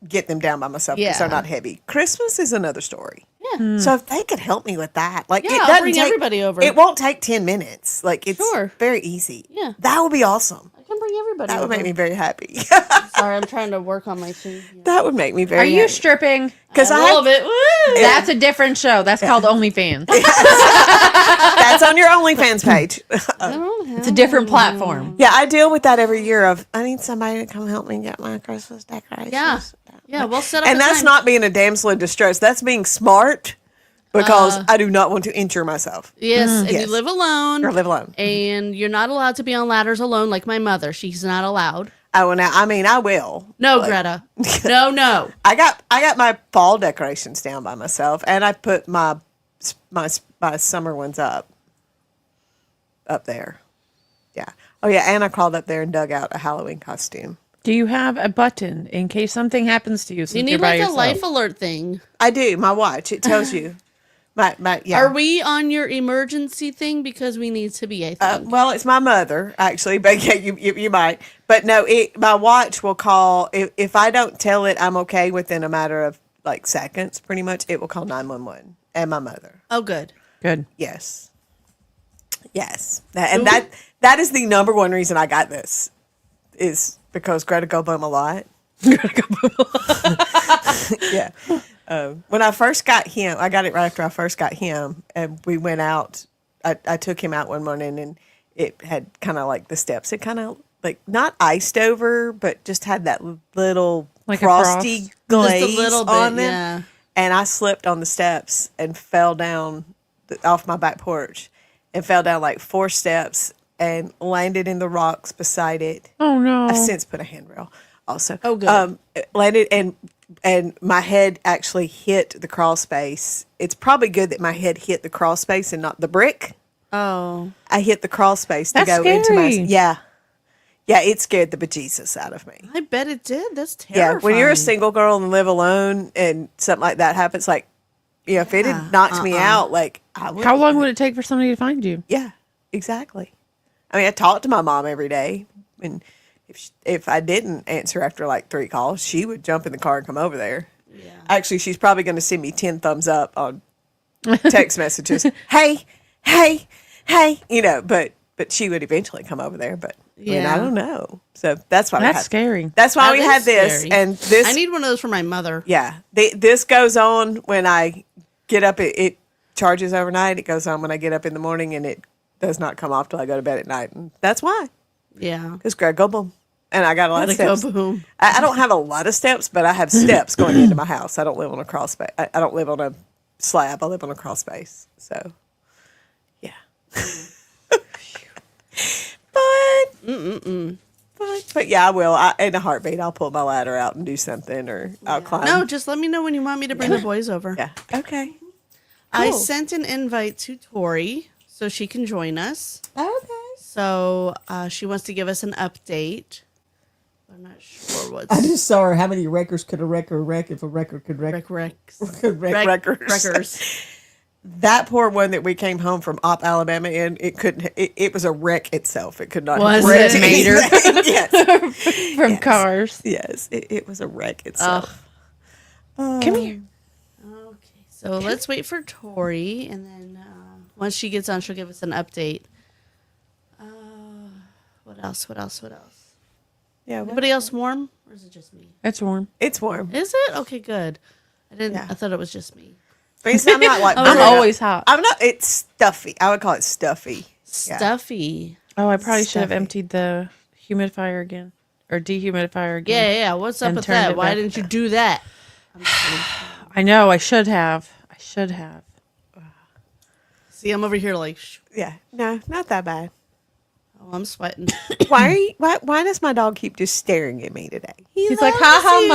get them down by myself because they're Yeah. not heavy. Christmas is another story. Yeah. So if they could help me with that, like Yeah, it I'll doesn't bring take, everybody over. It won't take 10 minutes. Like it's Sure. very easy. Yeah. That would be awesome. I can bring everybody That would over. make me very happy. Sorry, I'm trying to work on my food. Yeah. That would make me very Are you happy. stripping? Because A I little bit. Woo! That's a different show. That's called OnlyFans. that's on your OnlyFans page. It's a different platform. Yeah, I deal with that every year of I need somebody to come help me get my Christmas decorations. Yeah. Yeah, we'll set up And a that's time. not being a damsel in distress. That's being smart because I do not want to injure myself Yes, and Yes. you live alone. or live alone. And you're not allowed to be on ladders alone like my mother. She's not allowed. I will now. I mean, I will. No, Greta. No. I got my fall decorations down by myself, and I put my summer ones up there. Yeah. Oh yeah, and I crawled up there and dug out a Halloween costume. Do you have a button in case something happens to you? Since You need you're by like a yourself? life alert thing. I do. My watch. It tells you. Yeah. Are we on your emergency thing? Because we need to be, I think. Well, it's my mother actually, but yeah, you might. But no, my watch will call if I don't tell it I'm okay within a matter of like seconds, pretty much. It will call 911 and my mother. Oh, good. Good. Yes, that is the number one reason I got this is because Greta go boom a lot. Yeah. When I first got him, I got it right after I first got him, and we went out. I took him out one morning, and it had kind of like the steps. It kind of like not iced over, but just had that little Like a frosty frost? glaze Just a little bit, on them. yeah. And I slipped on the steps and fell down off my back porch, and fell down like 4 steps and landed in the rocks beside it. Oh no. I've since put a handrail also. Oh, good. Landed and my head actually hit the crawl space. It's probably good that my head hit the crawl space and not the brick. Oh. I hit the crawl space to That's go into my scary. yeah. Yeah, it scared the bejesus out of me. I bet it did. That's Yeah, terrifying. when you're a single girl and live alone and something like that happens, like, you know, if it had knocked me out, like, I would. How long would it take for somebody to find you? Yeah, exactly. I mean, I talk to my mom every day, and if I didn't answer after like 3 calls, she would jump in the car and come over there. Yeah. Actually, she's probably going to send me 10 thumbs up on text messages. Hey, you know, but she would eventually come over there. But I mean, Yeah. I don't know. So that's why That's scary. That's why That we is had this, scary. and this. I need one of those for my mother. Yeah, this goes on when I get up. It charges overnight. It goes on when I get up in the morning, and it does not come off till I go to bed at night. And that's why, Yeah. because Greg go boom, and I got a lot of Gotta steps. go boom. I don't have a lot of steps, but I have steps going into my house. I don't live on a crawl space. I don't live on a slab. I live on a crawl space. So, yeah. But yeah, I will. In a heartbeat, I'll pull my ladder out and do something, or I'll climb. No, just let me know when you want me to bring the boys over. Yeah. Okay. I Cool. sent an invite to Torii so she can join us. Okay. So she wants to give us an update. I'm not sure what's I just saw her. How many wreckers could a wrecker wreck if a wrecker could wreck? Could wreck wreckers. Wreckers. That poor one that we came home from Alabama in, it couldn't. It was a wreck itself. It could not. Was have wrecked it? Mater. anything. Yes. From Yes. Cars. Yes, it was a wreck itself. Come here. Okay, so let's wait for Torii, and then once she gets on, she'll give us an update. What else? What else? What else? Yeah, Anybody else warm, or is it just me? It's warm. it's warm. Is it? Okay, good. I didn't. Yeah. I thought it was just me. But I'm not like. I'm burnt up. always hot. I'm not. It's stuffy. I would call it stuffy. Yeah. Stuffy. Oh, I probably should have Stuffy. emptied the humidifier again. Or dehumidifier again. Yeah, yeah, yeah. What's up And with turned that? it Why back. didn't you do that? I know. I should have. See, I'm over here like, Yeah. No, not that bad. oh, I'm sweating. Why are you? Why does my dog keep just staring at me today? He's like, ha ha,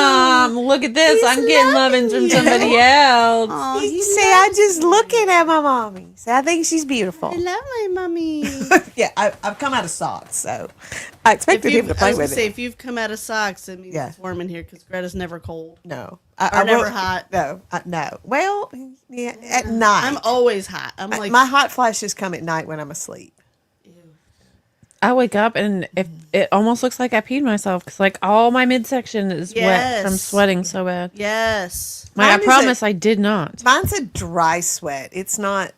mom. Look at this. I'm getting lovings from somebody else. Oh, You say I'm just looking at my mommy. So I think she's beautiful. I love my mommy. Yeah, I've come out of socks, so I expected him to I play was gonna with say, it. if you've come out of socks, it means Yeah. it's warm in here because Greta's never cold. No, Or never hot. No, no. Well, yeah, at night. I'm always hot. I'm like, my hot flashes come at night when I'm asleep. I wake up and if it almost looks like I peed myself because like all my midsection is wet from Yes. sweating so bad. yes. I Mine is promise I did not. Mine's a dry sweat. It's not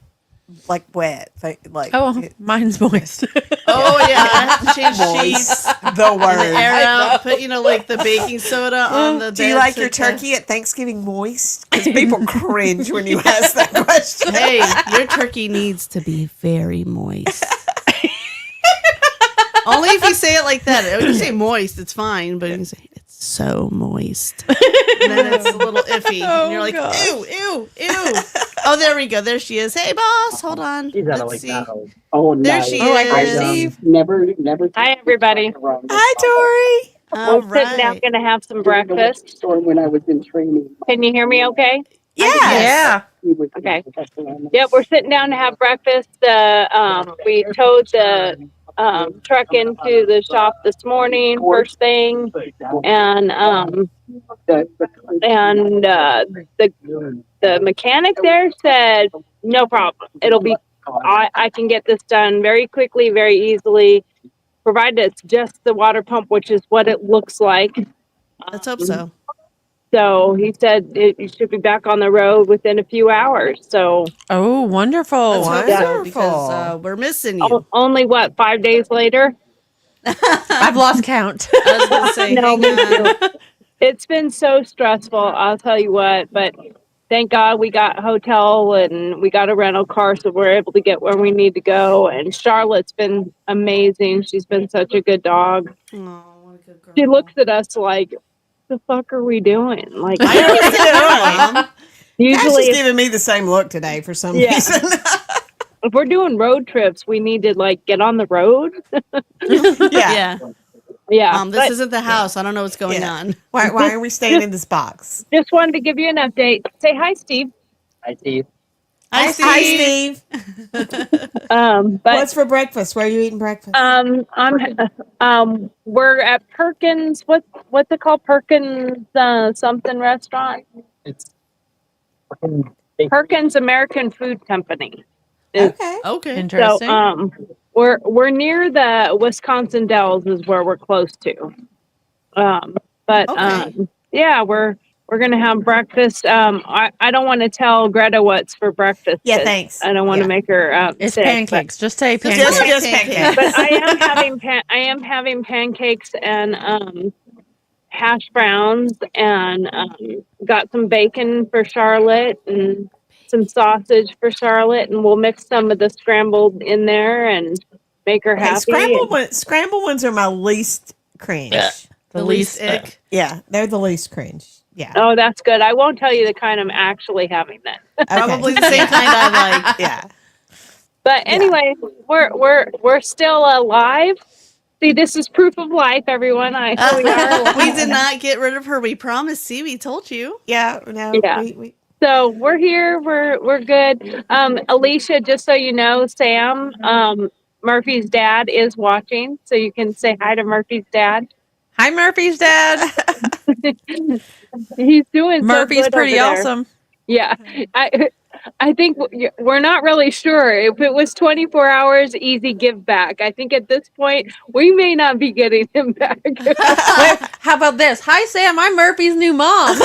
like wet. Like Oh, mine's moist. Oh yeah, I have to change sheets. the The word. air out. Put like the baking soda on the. Do you bed like so your it- turkey at Thanksgiving moist? Because people cringe when you ask that question. Hey, your turkey needs to be very moist. Only if you say it like that. When you say moist, it's fine, but you say it's so moist, and then it's a little iffy, and you're like, ew, ew, ew. Oh, there we go. There she is. Hey, boss. Hold on. She's out of Let's like see. that. Oh, There nice. she Oh, I is. perceive. Never. Hi, everybody. Hi, Tori. All We're sitting down, right. gonna have some breakfast. Storm when I was in training. Can you hear me okay? Yeah. He was Okay. Yep, we're sitting down to have breakfast. We towed the truck into the shop this morning, first thing, and the mechanic there said no problem. It'll be. I can get this done very quickly, very easily, provided it's just the water pump, which is what it looks like. Let's hope so. So he said you should be back on the road within a few hours. So Oh, wonderful. Let's hope so Wonderful. because we're missing you. only what, 5 days later? I've lost count. I was gonna say, No, hang me on. too. It's been so stressful, I'll tell you what, but thank God we got a hotel and we got a rental car, so we're able to get where we need to go. And Charlotte's been amazing. She's been such a good dog. Oh, what a good girl. She looks at us like, the fuck are we doing? Like, I know what you're doing. Cash usually is if, giving me the same look today for some Yeah. reason. if we're doing road trips, we need to like get on the road. Yeah. Yeah. This but isn't the house. I don't know what's going Yeah. on. Why are we staying in this box? just wanted to give you an update. Say hi, Steve. I see. Hi, Steve. Hi, Steve. But What's for breakfast? Where are you eating breakfast? we're at Perkins. What's it called? Perkins something restaurant. It's Perkins American Food Company. Okay. Okay. So Interesting. we're near the Wisconsin Dells is where we're close to. But Okay. yeah, we're gonna have breakfast. I don't want to tell Greta what's for breakfast. Yeah, 'cause thanks. I don't want to Yeah. make her It's sick, but- pancakes. Just say Just pancakes. Just pancakes. but I am having pancakes and hash browns and got some bacon for Charlotte and some sausage for Charlotte, and we'll mix some of the scrambled in there and make her Okay, happy. scrambled ones are my least cringe. The least ick. Yeah, they're the least cringe. Yeah. Oh, that's good. I won't tell you the kind I'm actually having then. Okay. Probably the same kind I like. Yeah. But anyway, we're still alive. See, this is proof of life, everyone. We are alive. We did not get rid of her. We promised. See, we told you. Yeah. No. Yeah. We, So we're here. We're good. Alicia, just so you know, Sam, Murphy's dad is watching, so you can say hi to Murphy's dad. Hi, Murphy's dad. He's doing Murphy's so good pretty over there. awesome. Yeah, I think we're not really sure if it was 24 hours easy give back. I think at this point we may not be getting him back. Wait, how about this? Hi, Sam. I'm Murphy's new mom.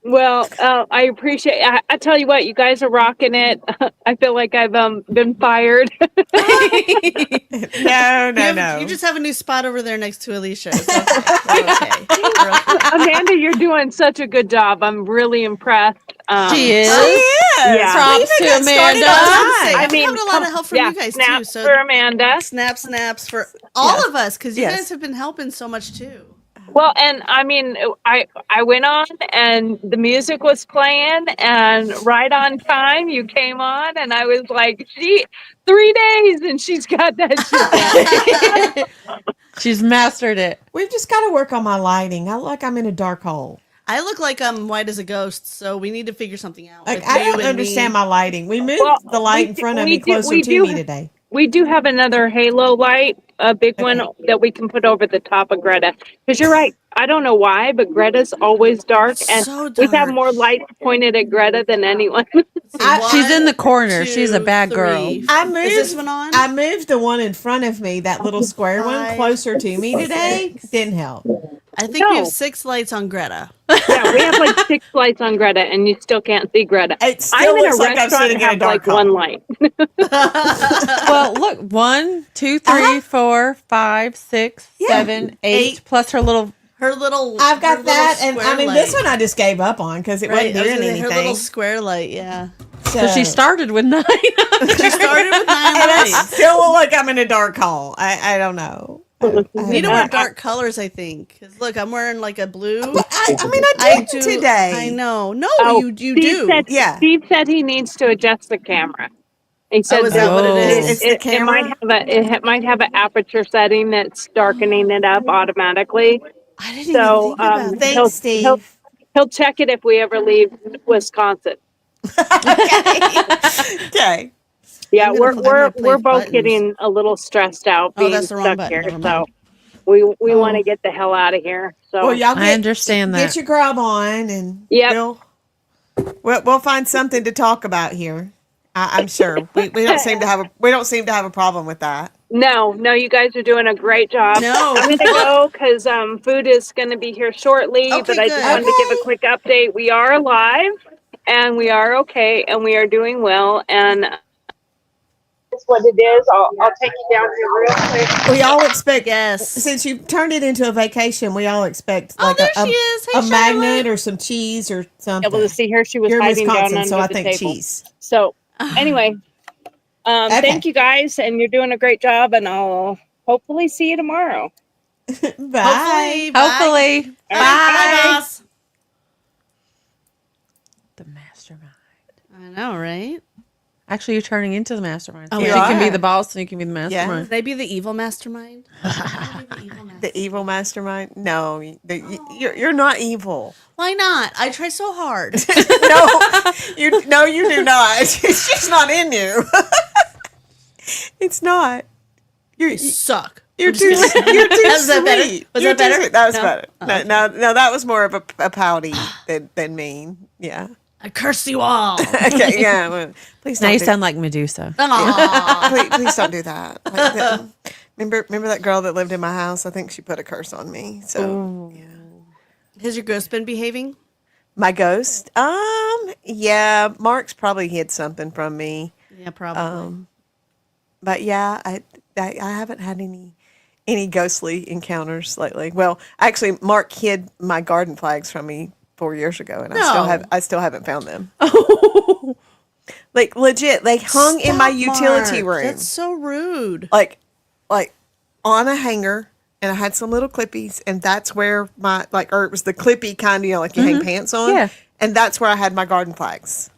Well, I appreciate. I tell you what, you guys are rocking it. I feel like I've been fired. No. You just have a new spot over there next to Alicia. So we're okay. We're okay. Amanda, you're doing such a good job. I'm really impressed. She is. Yeah. Props to Amanda. I mean, having a lot of help from you guys too. snaps So for Amanda. snaps for all of us because you Yes. guys have been helping so much too. Well, and I mean, I went on and the music was playing, and right on time you came on, and I was like, 3 days, and she's got that shit down. She's mastered it. We've just got to work on my lighting. I look like I'm in a dark hole. I look like I'm white as a ghost, so we need to figure something out. Like with I you don't and understand me. my lighting. We moved Well, the light we in do- front of we me do- closer we to do- me today. We do have another halo light, a big one that we can put over the top of Greta. Because you're right, I don't know why, but Greta's always dark, and So we have dark. more lights pointed at Greta than anyone. She's in the corner. Two, She's a bad girl. three. I moved. Is this one on? I moved the one in front of me, that little square one, 5, closer to me today. Didn't help. I think we No. have 6 lights on Greta. Yeah, we have like 6 lights on Greta, and you still can't see Greta. It still I'm in a looks like I'm restaurant sitting and in a have dark like hole. one light. Well, look, 1, 2, 3, 4, 5, 6, 7, 8, plus her little. Her little. I've got her that, little and I square mean light. this one I just gave up on because it Right, wasn't doing anything. her little square light. Yeah. So she started with 9. She started with 9 and I lights. still look like I'm in a dark hole. I don't know. You need to wear dark colors, I think. 'Cause look, I'm wearing like a blue. I do today. I know. No, Oh, you Steve do. Said, Yeah. Steve said he needs to adjust the camera. He said is that what it is? It's the it might camera? it might have an aperture setting that's darkening it up automatically. I didn't So even think about that. Thanks, Steve. He'll check it if we ever leave Wisconsin. Okay. Yeah, I'm gonna we're play both buttons. getting a little stressed out Oh, being that's the wrong stuck button. here. Never So mind. we want to get the hell out of here. So Well, y'all I understand that. Get your grub on, and Yep. we'll find something to talk about here. I'm sure we don't seem to have a problem with that. no, you guys are doing a great job. No. I'm gonna go because food is gonna be here shortly. Okay, but I just good. wanted to give a quick update. We are alive, and we are okay, and we are doing well. And that's what it is. I'll take you down here real quick. We all expect, Yes. since you turned it into a vacation, we all expect Oh, like there a she is. Hey, a magnet Charlotte. or some cheese or something. Able to see her. She was You're in hiding down Wisconsin, under so I the think table. cheese. So anyway, Okay. thank you guys, and you're doing a great job. And I'll hopefully see you tomorrow. Bye. Hopefully. Bye. Hopefully. All right, bye, boss. The mastermind. I know, right? Actually, you're turning into the mastermind. Oh, So you she can be are. the boss and you can be the mastermind. Can I be the evil mastermind? Can I be the evil mastermind? The evil mastermind? No, you're not evil. Why not? I try so hard. No, you do not. It's just not in you. It's not. You suck. You're too Was sweet. that better? Was You're that better? too sweet. That was No? better. Oh, No, okay. no, that was more of a pouty than mean. Yeah. I curse you all. Okay. Yeah. Well, please Now don't. you do- sound like Medusa. Aw. please don't do that. Like remember that girl that lived in my house? I think she put a curse on me. So yeah. Has your ghost been behaving? My ghost. Yeah. Mark's probably hid something from me. Yeah, probably. But yeah, I haven't had any ghostly encounters lately. Well, actually, Mark hid my garden flags from me 4 years ago, and No. I still haven't found them. Like legit, they hung in my Stop, utility Mark. room, That's so rude. like on a hanger, and I had some little clippies, and that's where or it was the clippy kind, like you hang pants on, Yeah. and that's where I had my garden flags.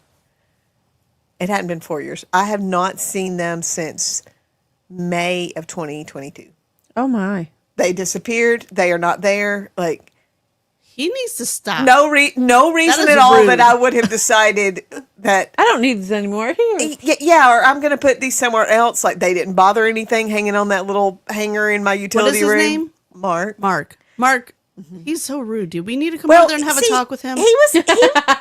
It hadn't been 4 years. I have not seen them since May of 2022. Oh my. They disappeared. They are not there. Like He needs to stop. No reason is at all rude. that I would have decided that. I don't need this anymore. Here. Yeah, or I'm going to put these somewhere else. Like they didn't bother anything hanging on that little hanger in my What utility is his room. name? Mark. Mark. He's so rude, dude. We need to come over there and have a talk with him.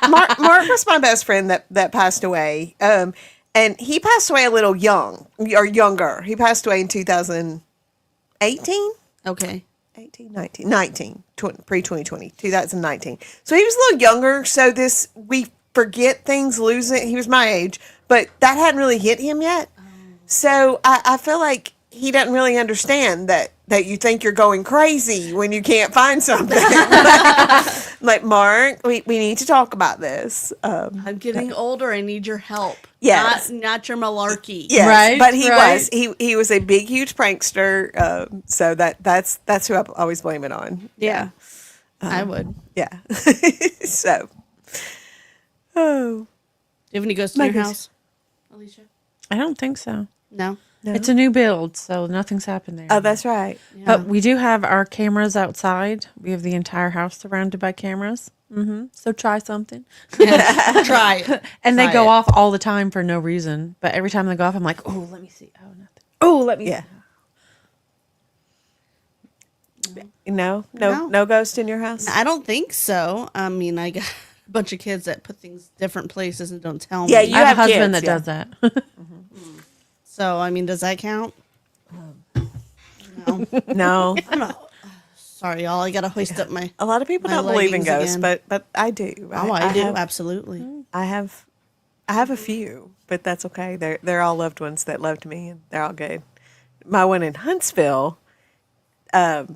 Mark was my best friend that passed away. And he passed away a little young or younger. He passed away in 2018. Okay. 19, pre-2020, 2019. So he was a little younger. So we forget things, lose it. He was my age, but that hadn't really hit him yet. So I feel like he doesn't really understand that you think you're going crazy when you can't find something. Like, Mark, we need to talk about this. I'm getting older. I need your help. Yes. Not your malarkey. Yes, Right, but he right. he was a big, huge prankster. So that's who I always blame it on. Yeah. I would. Do Yeah. So, oh, you have any ghosts in My your goodness. house, Alicia? I don't think so. No. It's a new build, so nothing's happened there. oh, that's right. But we do have our cameras outside. We have the entire house surrounded by cameras. So try something. Try it. And they Try go it. off all the time for no reason. But every time they go off, I'm like, oh, let me see. Oh, nothing. Oh, let me Yeah. see. No ghost in your house. I don't think so. I mean, I got a bunch of kids that put things different places and don't tell me. Yeah, you I have a have husband kids, that yeah. does that. So, I mean, does that count? No. No, I don't know. Sorry, y'all. I got to hoist up my. a lot of people My don't believe in leggings ghosts, again. but I do. Oh, I do. have, Absolutely. I have a few, but that's okay. They're all loved ones that loved me, and they're all good. My one in Huntsville, that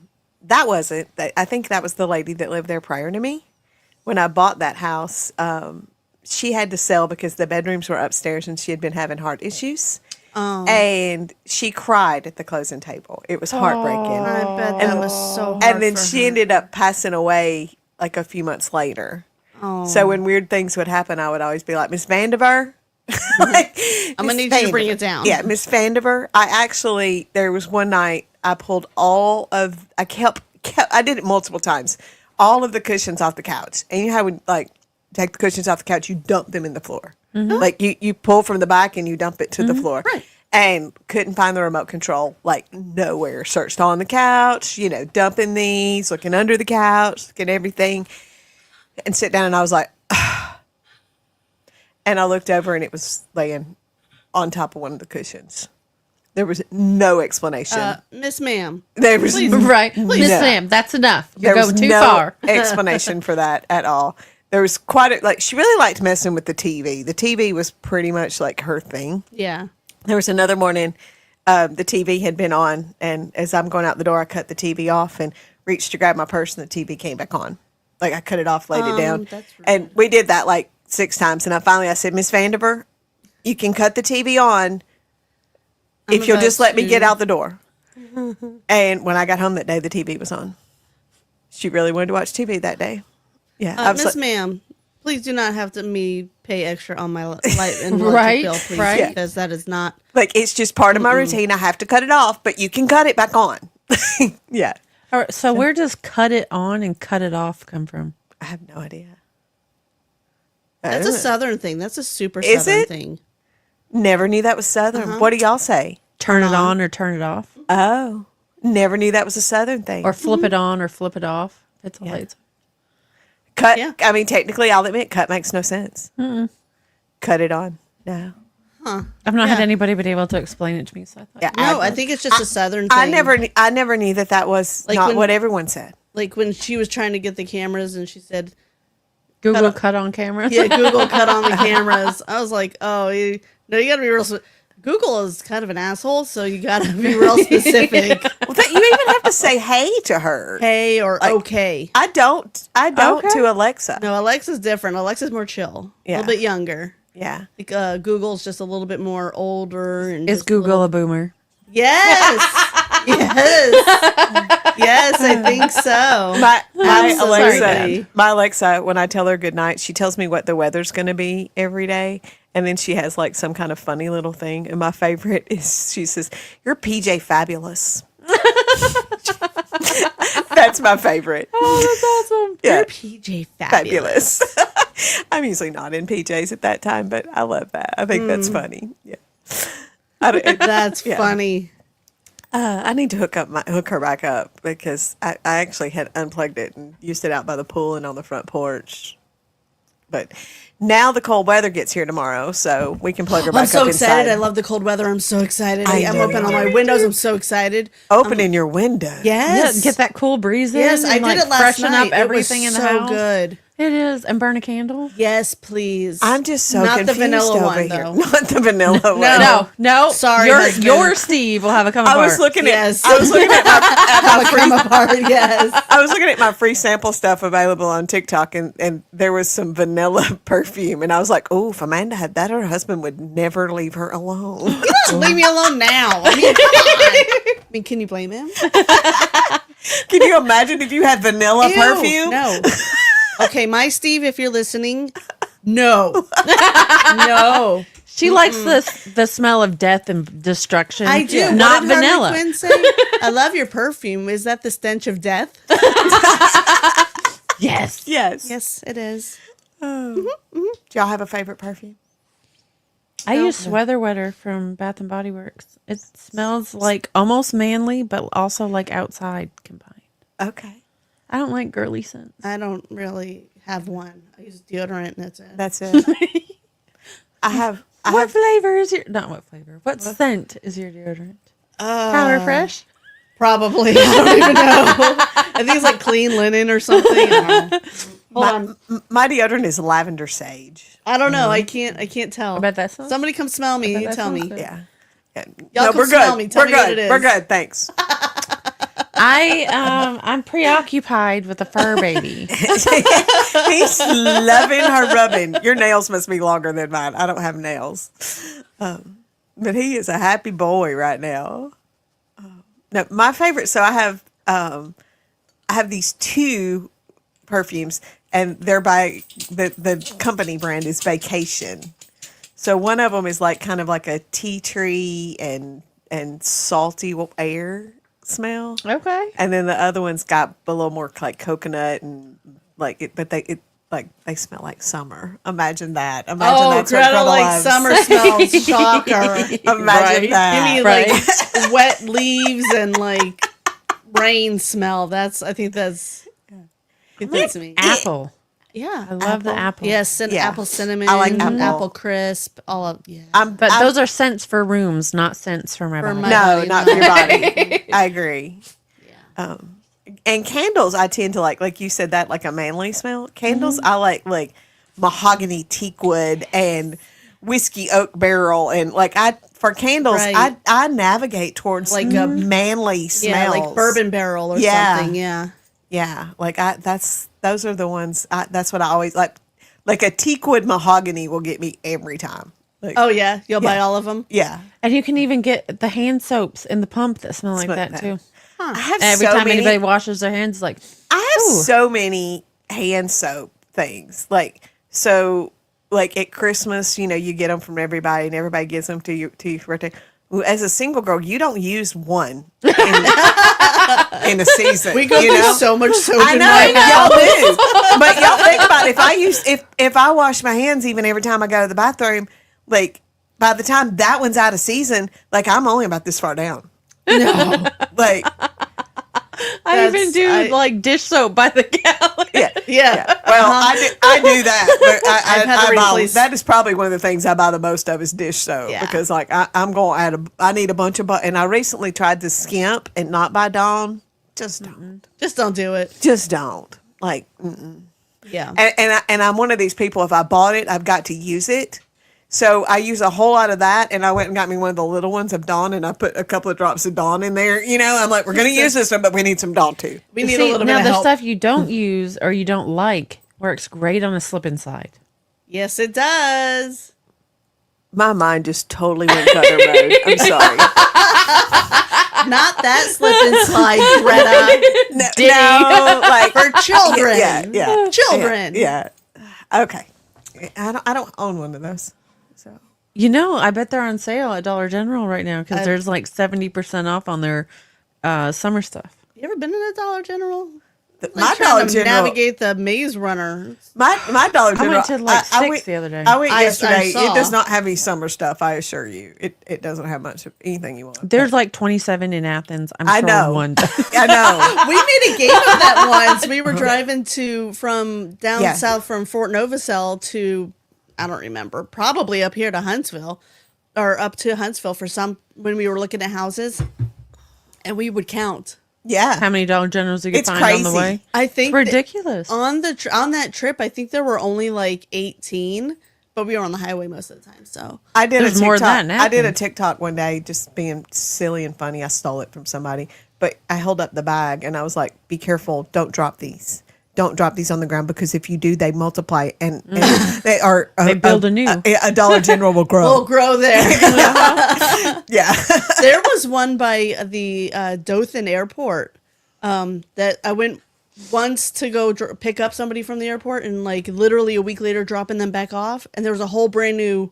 wasn't. I think that was the lady that lived there prior to me. When I bought that house, she had to sell because the bedrooms were upstairs, and she had been having heart issues. Oh. And she cried at the closing table. It was heartbreaking. I bet that was so hard. And then for she her. ended up passing away like a few months later. Oh. So when weird things would happen, I would always be like, Miss Vandiver. Like, I'm gonna "Miss need you to bring Vandiver." it down. Yeah, Miss Vandiver. There was one night I pulled I did it multiple times, all of the cushions off the couch. And you know how we like take the cushions off the couch, you dump them in the floor. Like you pull from the back and you dump it to the floor. Right. And couldn't find the remote control, like nowhere. Searched on the couch, dumping these, looking under the couch, looking at everything, and sit down. And I was like, and I looked over and it was laying on top of one of the cushions. There was no explanation. Miss Ma'am. There was Right. Miss No. Sam, that's enough. You're there was going too no far. explanation for that at all. There was she really liked messing with the TV. The TV was pretty much like her thing. Yeah. There was another morning, the TV had been on, and as I'm going out the door, I cut the TV off and reached to grab my purse, and the TV came back on. Like I cut it off, laid it down, that's rude. and we did that like 6 times. And I said, Miss Vandiver, you can cut the TV on if you'll just let me get out the door. And when I got home that day, the TV was on. She really wanted to watch TV that day. Yeah, I was Miss like, Ma'am, please do not have me pay extra on my light and electric Right, bill, please, right. because that is not. like it's just part of my routine. I have to cut it off, but you can cut it back on. Yeah, All right, so where does cut it on and cut it off come from? I have no idea. That's a Southern thing. That's a super Is Southern it? thing. Never knew that was Southern. What do y'all say? Turn it on or turn it off? Oh, never knew that was a Southern thing. Or flip it on or flip it off? That's all it's. Cut. Yeah. I mean, technically, I'll admit, cut makes no sense. Cut it on. No. I've not had anybody been able to explain it to me, so I thought. Yeah. No, I think it's just a Southern thing. I never knew that was Like not when- what everyone said. Like when she was trying to get the cameras and she said, Google cut on camera. yeah, Google cut on the cameras. I was like, oh, you got to be real. Google is kind of an asshole, so you got to be real specific. Well, you even have to say hey to her. Hey or Like- okay. I don't Okay. to Alexa. No, Alexa's different. Alexa's more chill. A Yeah. little bit younger. Yeah. Like Google's just a little bit more older. And Is just Google a boomer? Yes. Yes. Yes, I think so. Absolutely. My Alexa, when I tell her good night, she tells me what the weather's going to be every day. And then she has like some kind of funny little thing. And my favorite is she says, "You're PJ fabulous." That's my favorite. Oh, that's awesome. Yeah. You're PJ fabulous. I'm usually not in PJs at that time, but I love that. I think that's funny. Yeah. I don't- That's yeah. funny. I need to hook her back up because I actually had unplugged it and used it out by the pool and on the front porch. But now the cold weather gets here tomorrow, so we can plug her back I'm so up excited. inside. I love the cold weather. I'm so excited. I I'm know opening all you my windows. I'm so excited. Opening your window. Yes. Yeah, get that cool breeze in. Yes, I and, did like, it last freshen night. up everything it was in the so house. good. It is. And burn a candle. Yes, please. I'm just so Not the confused vanilla over one, here. though. Not the vanilla one. No. Sorry, your husband. Steve will have a come I apart. was looking at. Yes. I was looking at my Come apart. Yes. I was looking at my free sample stuff available on TikTok, and there was some vanilla perfume, and I was like, "Oh, if Amanda had that, her husband would never leave her alone." Leave me alone now. I mean, come on. I mean, can you blame him? Can you imagine if you had vanilla Ew, perfume? No. Okay, my Steve, if you're listening, no. No. She likes the smell of death and destruction. I do. Not What did Harley vanilla. Quinn say? I love your perfume. Is that the stench of death? Yes. Yes. Yes, it is. Do y'all have a favorite perfume? I use Weather Wetter from Bath and Body Works. It smells like almost manly, but also like outside combined. Okay, I don't like girly scents. I don't really have one. I use deodorant and that's it. that's it. I have. What flavor is your? Not what flavor. What scent is your deodorant? Power Fresh. Probably. I don't even know. I think it's like clean linen or something. I don't know. Hold on. My deodorant is lavender sage. I don't know. I can't tell. I bet that sounds. Somebody come smell me. You that tell me. sounds good. Yeah. Y'all come we're smell good. me. Tell we're me good. what it is. We're good. Thanks. I'm preoccupied with a fur baby. He's loving her rubbing. Your nails must be longer than mine. I don't have nails. But he is a happy boy right now. No, my favorite. So I have these two perfumes, and they're by the company brand is Vacation. So one of them is like kind of like a tea tree and salty air smell. Okay. And then the other one's got a little more like coconut and like it, but they smell like summer. Imagine that. Imagine that's what Greta Greta likes loves. summer smells. Shocker. Imagine that. Give me Right. like wet leaves and like rain smell. I think that's me. Apple. Yeah. I love the apple. Yes, Yeah. apple cinnamon. I like apple. crisp. All of But those are scents for rooms, not scents for my For body. my- No, body, not no. for your body. I agree. Yeah. And candles, I tend to like you said that like a manly smell. Candles, I like mahogany teak wood and whiskey oak barrel, and for candles, Right. I navigate towards Like like a- a manly smell, yeah, like bourbon barrel or Yeah. something. Yeah. Yeah, those are the ones. That's what I always like. Like a teak wood mahogany will get me every time. Like, Oh yeah, you'll buy Yeah. all of them. yeah. And you can even get the hand soaps in the pump that smell like Smell that that. too. I have Every so time many. anybody washes their hands, it's like, I have Ooh. so many hand soap things. Like at Christmas, you get them from everybody, and everybody gives them to you for birthday. Well, as a single girl, you don't use one in a season. We go you through know? so much soap. I in know my house. y'all do, but y'all think about it. If I wash my hands even every time I go to the bathroom, like by the time that one's out of season, like I'm only about this far down. No. Like I even do like dish soap by the gallon. yeah. Yeah. Well, I do that. But I've had to I buy, replace- that is probably one of the things I buy the most of is dish soap Yeah. because like I'm going to add I need a bunch of and I recently tried to skimp and not buy Dawn. Just don't. Just don't do it. Just don't. Like Yeah. and I'm one of these people. If I bought it, I've got to use it. So I use a whole lot of that, and I went and got me one of the little ones of Dawn, and I put a couple of drops of Dawn in there. I'm like, we're going to use this one, but we need some Dawn too. We need a See, little now bit of the help. stuff you don't use or you don't like works great on a slip inside. Yes, it does. My mind just totally went gutter mode. I'm sorry. Not that slip and slide, Greta. No, like For children. yeah, Children. yeah. Okay, I don't own one of those. So I bet they're on sale at Dollar General right now because there's like 70% off on their summer stuff. You ever been in a Dollar General? My Trying Dollar to General. navigate the maze runner. My Dollar I General. went to like I Six went, the other day. I went I yesterday. saw. It does not have any summer stuff. I assure you, it doesn't have much of anything you want. There's like 27 in Athens. I'm I sure know. one. I know. We made a game of that once. We were driving from down Yeah. south from Fort Novacell to, I don't remember, probably up here to Huntsville or up to Huntsville when we were looking at houses, and we would count. Yeah. How many Dollar Generals you could It's find on the crazy. way? I think It's ridiculous. on that trip, I think there were only like 18, but we were on the highway most of the time. So I did There's a TikTok. more than that in I did a Athens. TikTok one day, just being silly and funny. I stole it from somebody, but I held up the bag and I was like, "Be careful! Don't drop these. Don't drop these on the ground because if you do, they multiply and they are. They build anew. A Dollar General will grow. we'll grow there. Yeah, There was one by the Dothan Airport that I went once to go pick up somebody from the airport, and like literally a week later dropping them back off, and there was a whole brand new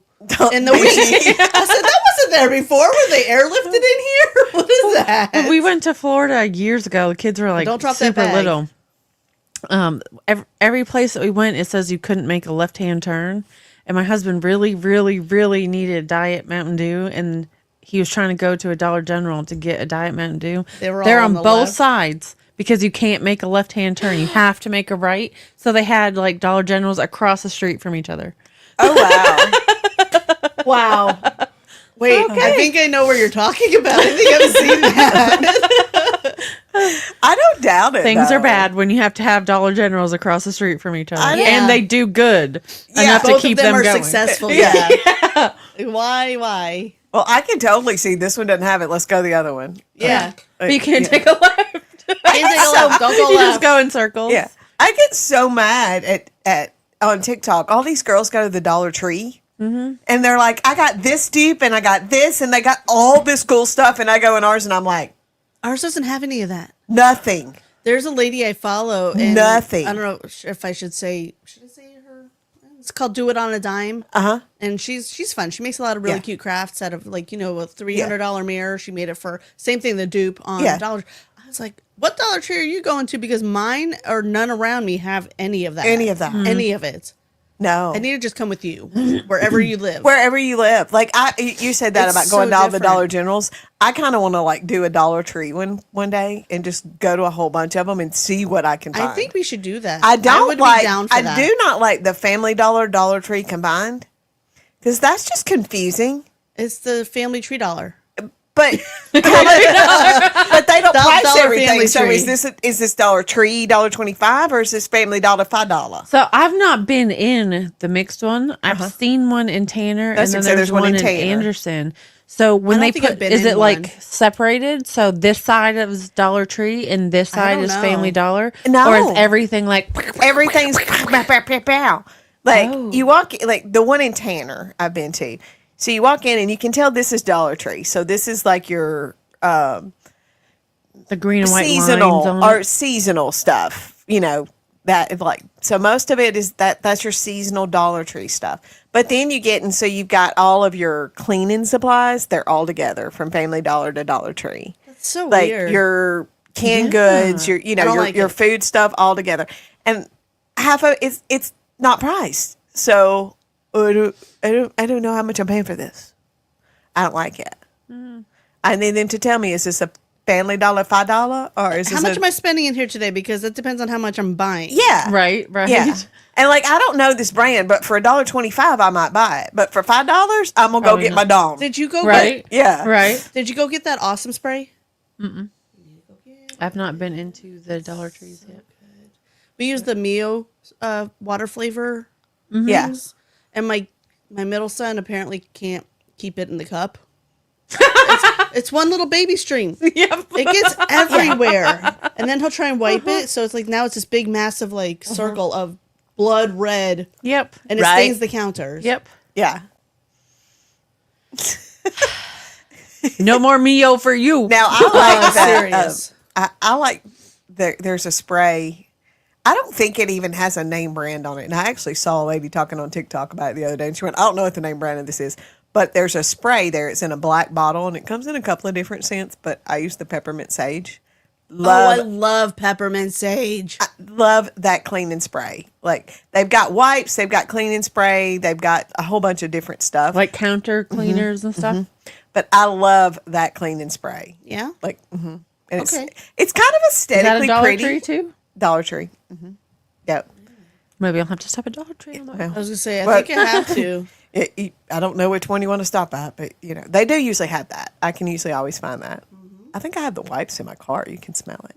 in the week. I said that wasn't there before. Were they airlifted in here? What is that? When we went to Florida years ago, the kids were like Don't drop that super bag. little. Every place that we went, it says you couldn't make a left-hand turn. And my husband really, really, really needed Diet Mountain Dew, and he was trying to go to a Dollar General to get a Diet Mountain Dew. They were They're all on on the both left. sides. because you can't make a left-hand turn. You have to make a right. So they had like Dollar Generals across the street from each other. Oh wow. Wow. Wait, I think I know where you're talking about. I think I've seen that. I don't doubt it. Things though. are bad when you have to have Dollar Generals across the street from each other, Yeah. and they do good enough to Both keep of them them are going. successful. Yeah. Why? Well, I can totally see this one doesn't have it. Let's go the other one. Yeah. But you can't take a left. Can't take a left. Don't go You left. just go in circles. Yeah, I get so mad at on TikTok. All these girls go to the Dollar Tree. And they're like, I got this deep and I got this and they got all this cool stuff. And I go in ours and I'm like, Ours doesn't have any of that. nothing. There's a lady I follow. And Nothing. I don't know if I should say. Should I say her? It's called Do It on a Dime. Uh-huh. And she's fun. She makes a lot of really Yeah. cute crafts out of like a $300 mirror. She made it for same thing the dupe on Yeah. Dollar. I was like, what Dollar Tree are you going to? Because mine or none around me have any of that. Any of that. Any of it. No. I need to just come with you wherever you live. Wherever you live. Like you said that It's about going so to all the different. Dollar Generals. I kind of want to like do a Dollar Tree one day and just go to a whole bunch of them and see what I can find. I think we should do that. I don't would like. be down for I that. do not like the Family Dollar Tree combined because that's just confusing. It's the Family Tree Dollar. But but they don't price Dollar everything. Family So Tree. is this Dollar Tree $1.25 or is this Family Dollar $5? So I've not been in the mixed one. I've seen one in Tanner, That's and what then I'm saying, there's one in Tanner. Anderson. So when I they don't think I've put, been is in it like one. separated? So this side is Dollar Tree and this side don't is know. Family Dollar, No. or is everything like? Everything's pow, pow, pow, pow. Like Oh. you walk like the one in Tanner I've been to. So you walk in and you can tell this is Dollar Tree. So this is like your The green and white lines seasonal on or it. seasonal stuff. You know that like so most of it is that's your seasonal Dollar Tree stuff. But then you get and so you've got all of your cleaning supplies. They're all together from Family Dollar to Dollar Tree. It's so Like weird. your canned goods, your I don't like your it. food stuff all together, and half of it's not priced. So I don't know how much I'm paying for this. I don't like it. I need them to tell me: is this a Family Dollar $5 or is How this much a, am I spending in here today? Because it depends on how much I'm buying. Yeah, Right. Yeah, and like I don't know this brand, but for $1.25 I might buy it. But for $5, I'm gonna Probably go get not. my Dom. Did you go Right. Yeah, Right. Did you go get that awesome spray? I've not been into the Dollar Trees yet. We use the Mio water flavor. Yeah. things, and my middle son apparently can't keep it in the cup. It's one little baby stream. Yep. It gets everywhere, and then he'll try and wipe it. So it's like now it's this big, massive like circle of blood red, Yep. and it Right. stains the counters. Yep. yeah. No more Mio for you. Now I like Oh, that. serious. I like there's a spray. I don't think it even has a name brand on it. And I actually saw a lady talking on TikTok about it the other day. And she went, I don't know what the name brand of this is, but there's a spray there. It's in a black bottle and it comes in a couple of different scents, but I use the peppermint sage. love I love peppermint sage. love that clean and spray. Like they've got wipes, they've got clean and spray, they've got a whole bunch of different stuff. Like counter cleaners and stuff. But I love that clean and spray. Yeah. Like, and Okay. it's kind of Is that a aesthetically Dollar pretty. Tree too? Dollar Tree. Yep. Maybe I'll have to stop at Dollar Tree on that. I was gonna say, I Well- think I have to. I don't know which one you want to stop at, but they do usually have that. I can usually always find that. I think I have the wipes in my car. You can smell it.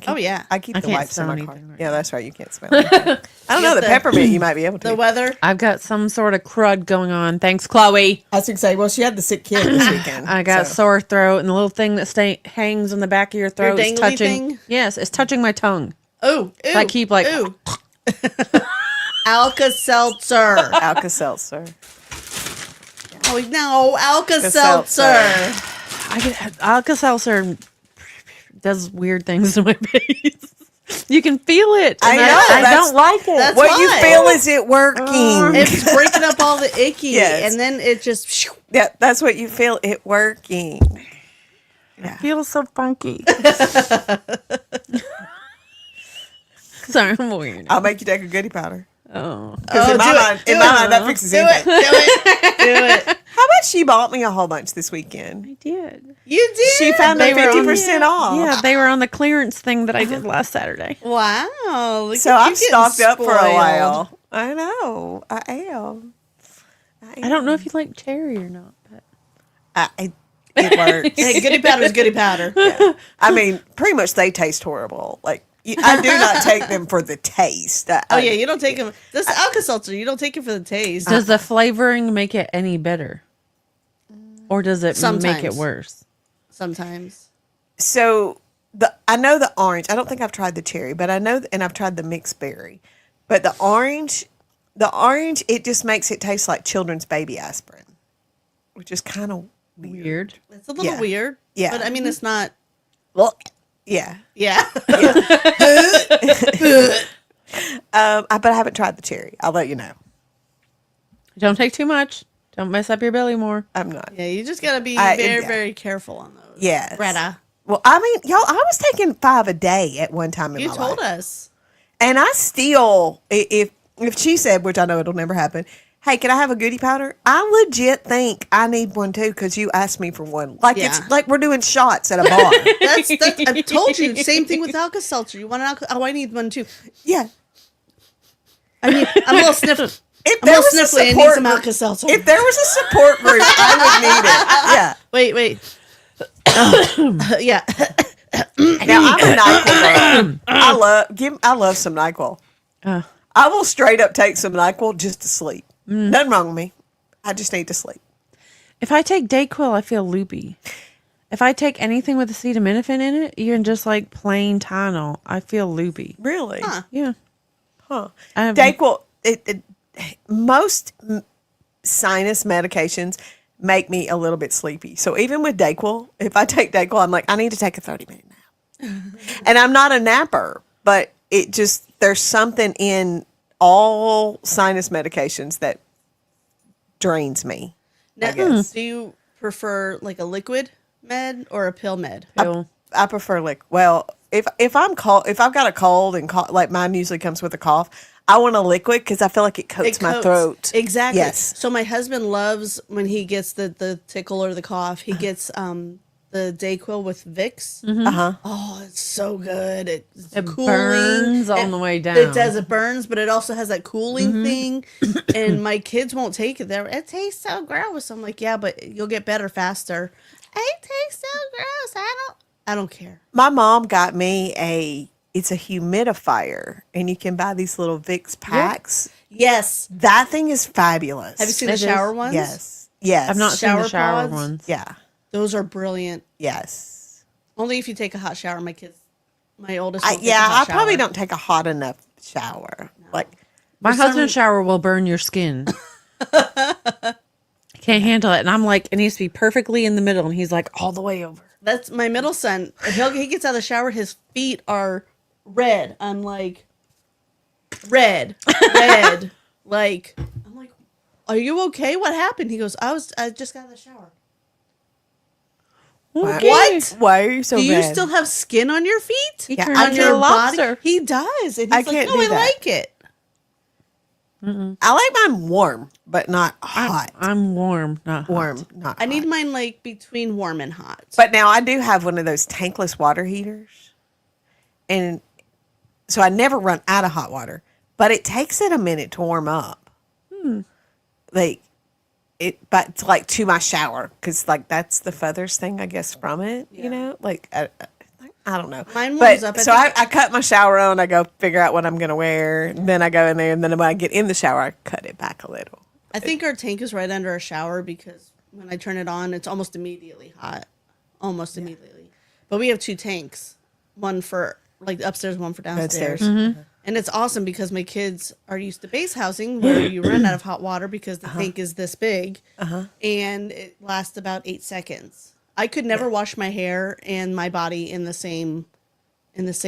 Oh, yeah. I keep I the can't wipes in smell my car. anything right Yeah, that's right. You can't smell it. I don't know. The the- peppermint you might be able to. The weather. I've got some sort of crud going on. Thanks, Chloe. I was going to say, well, she had the sick kid this weekend. I got so. sore throat, and the little thing that hangs on the back of your throat is dangly touching. thing? Yes, it's touching my tongue. Oh, ew, I keep like, ooh. Alka-Seltzer. Alka-Seltzer. Oh no, Alka-Seltzer. I get Alka-Seltzer does weird things to my face. You can feel it. I and know, I that's- don't like it. that's What you why. feel is it working. It's breaking up all the icky, Yes. and then it just. Yeah, that's what you feel it working. It feels so funky. Sorry, I'm weird. I'll make you take a goody powder. Oh, Because in my mind, that fixes Do anything. it. Do it. How about she bought me a whole bunch this weekend? I did. You did. She found They them were on- 50% off. Yeah, they were on the clearance thing that I did last Saturday. Wow. Look So at you I'm getting stocked up for a spoiled. while. I know. I am. I don't know if you like cherry or not, but It works. Hey, goody powder is goody powder. I mean, pretty much they taste horrible. Like, I do not take them for the taste. Oh yeah, you don't take them. This Alka-Seltzer, you don't take it for the taste. does the flavoring make it any better? Or does it make Sometimes. it worse? Sometimes. So I know the orange. I don't think I've tried the cherry, but I know, and I've tried the mixed berry. But the orange, it just makes it taste like children's baby aspirin, which is kind of Weird. It's a little Yeah. weird. Yeah. But I mean, it's not. well, yeah. Yeah. But I haven't tried the cherry. I'll let you know. Don't take too much. Don't mess up your belly more. I'm not. Yeah, you just gotta be Yeah. very careful on those. Yes. Greta, Well, I mean, y'all, I was taking 5 a day at one time in you my told life. us. And I still, if she said, which I know it'll never happen, hey, can I have a goody powder? I legit think I need one too because you asked me for one. Like Yeah. it's like we're doing shots at a bar. That's I told you. Same thing with Alka-Seltzer. You want an Alka? Oh, I need one too. Yeah. I'm a little sniffly. If I'm a there little was a sniffly. I need support some group, Alka-Seltzer. if there was a support group, I would need it. Yeah. Wait. Yeah. Now I'm a NyQuil. I love some NyQuil. I will straight up take some NyQuil just to sleep. Nothing wrong with me. I just need to sleep. If I take Dayquil, I feel loopy. If I take anything with acetaminophen in it, even just like plain Tylenol, I feel loopy. Really? Yeah. Huh. I have- Dayquil. Most sinus medications make me a little bit sleepy. So even with Dayquil, if I take Dayquil, I'm like, I need to take a 30-minute nap. And I'm not a napper, but it just, there's something in all sinus medications that drains me. Now, guess. do you prefer like a liquid med or a pill med? Pill. I prefer well, if I've got a cold and like mine usually comes with a cough, I want a liquid because I feel like it coats my coats. throat. Exactly. Yes. So my husband loves when he gets the tickle or the cough. He gets the Dayquil with Vicks. Oh, it's so good. It's It cooling. burns on And the way down. It does. It burns, but it also has that cooling thing. And my kids won't take it. It tastes so gross. I'm like, yeah, but you'll get better faster. It tastes so gross. I don't care. My mom got me it's a humidifier, and you can buy these little Vicks packs. Yes. That thing is fabulous. Have you seen It the is. shower ones? Yes. Yes. I've not seen the Shower shower pods? ones. Yeah. Those are brilliant. Yes. Only if you take a hot shower. My oldest. Won't take a Yeah, hot I probably shower. don't take a hot enough shower. Like, My For some husband's shower will burn your skin. Can't handle it. And I'm like, it needs to be perfectly in the middle. And he's like, all the way over. That's my middle son. He gets out of the shower, his feet are red. I'm like, red. Like, I'm like, are you okay? What happened? He goes, I just got out of the shower. What? Why are you so Do you bad? still have skin on your feet? He Yeah, turned I into can't- a lobster. He does. And he's I like, can't no, do I that. like it. I like mine warm, but not hot. I'm warm, not hot. Warm, not I need hot. mine like between warm and hot. But now I do have one of those tankless water heaters. And so I never run out of hot water. But it takes it a minute to warm up. But it's like to my shower. Because like that's the furthest thing, I guess, from it. You know? Like, I don't know. Mine warms But up. so I cut my shower on. I go figure out what I'm going to wear. And then I go in there. And then when I get in the shower, I cut it back a little. I think our tank is right under our shower because when I turn it on, it's almost immediately hot. Almost immediately. But we have 2 tanks. One for like upstairs, one for downstairs. And it's awesome because my kids are used to base housing where you run out of hot water because the tank is this big. And it lasts about 8 seconds. I could never wash my hair and my body in the same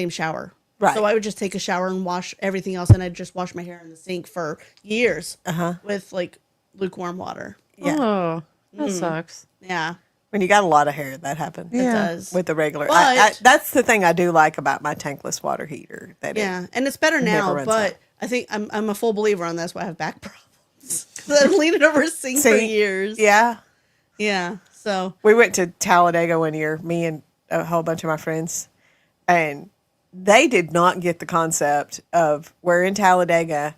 shower. Right. So I would just take a shower and wash everything else, and I'd just wash my hair in the sink for years with like lukewarm water. Yeah. Oh, that sucks. Yeah, When you got a lot of hair, that happens. it does. With the regular. But- that's the thing I do like about my tankless water heater. That Yeah, and it's better never now, runs but out. I think I'm a full believer on that's why I have back problems. 'Cause I've leaned over a sink for years. Yeah. Yeah. So We went to Talladega one year, me and a whole bunch of my friends, and they did not get the concept of we're in Talladega.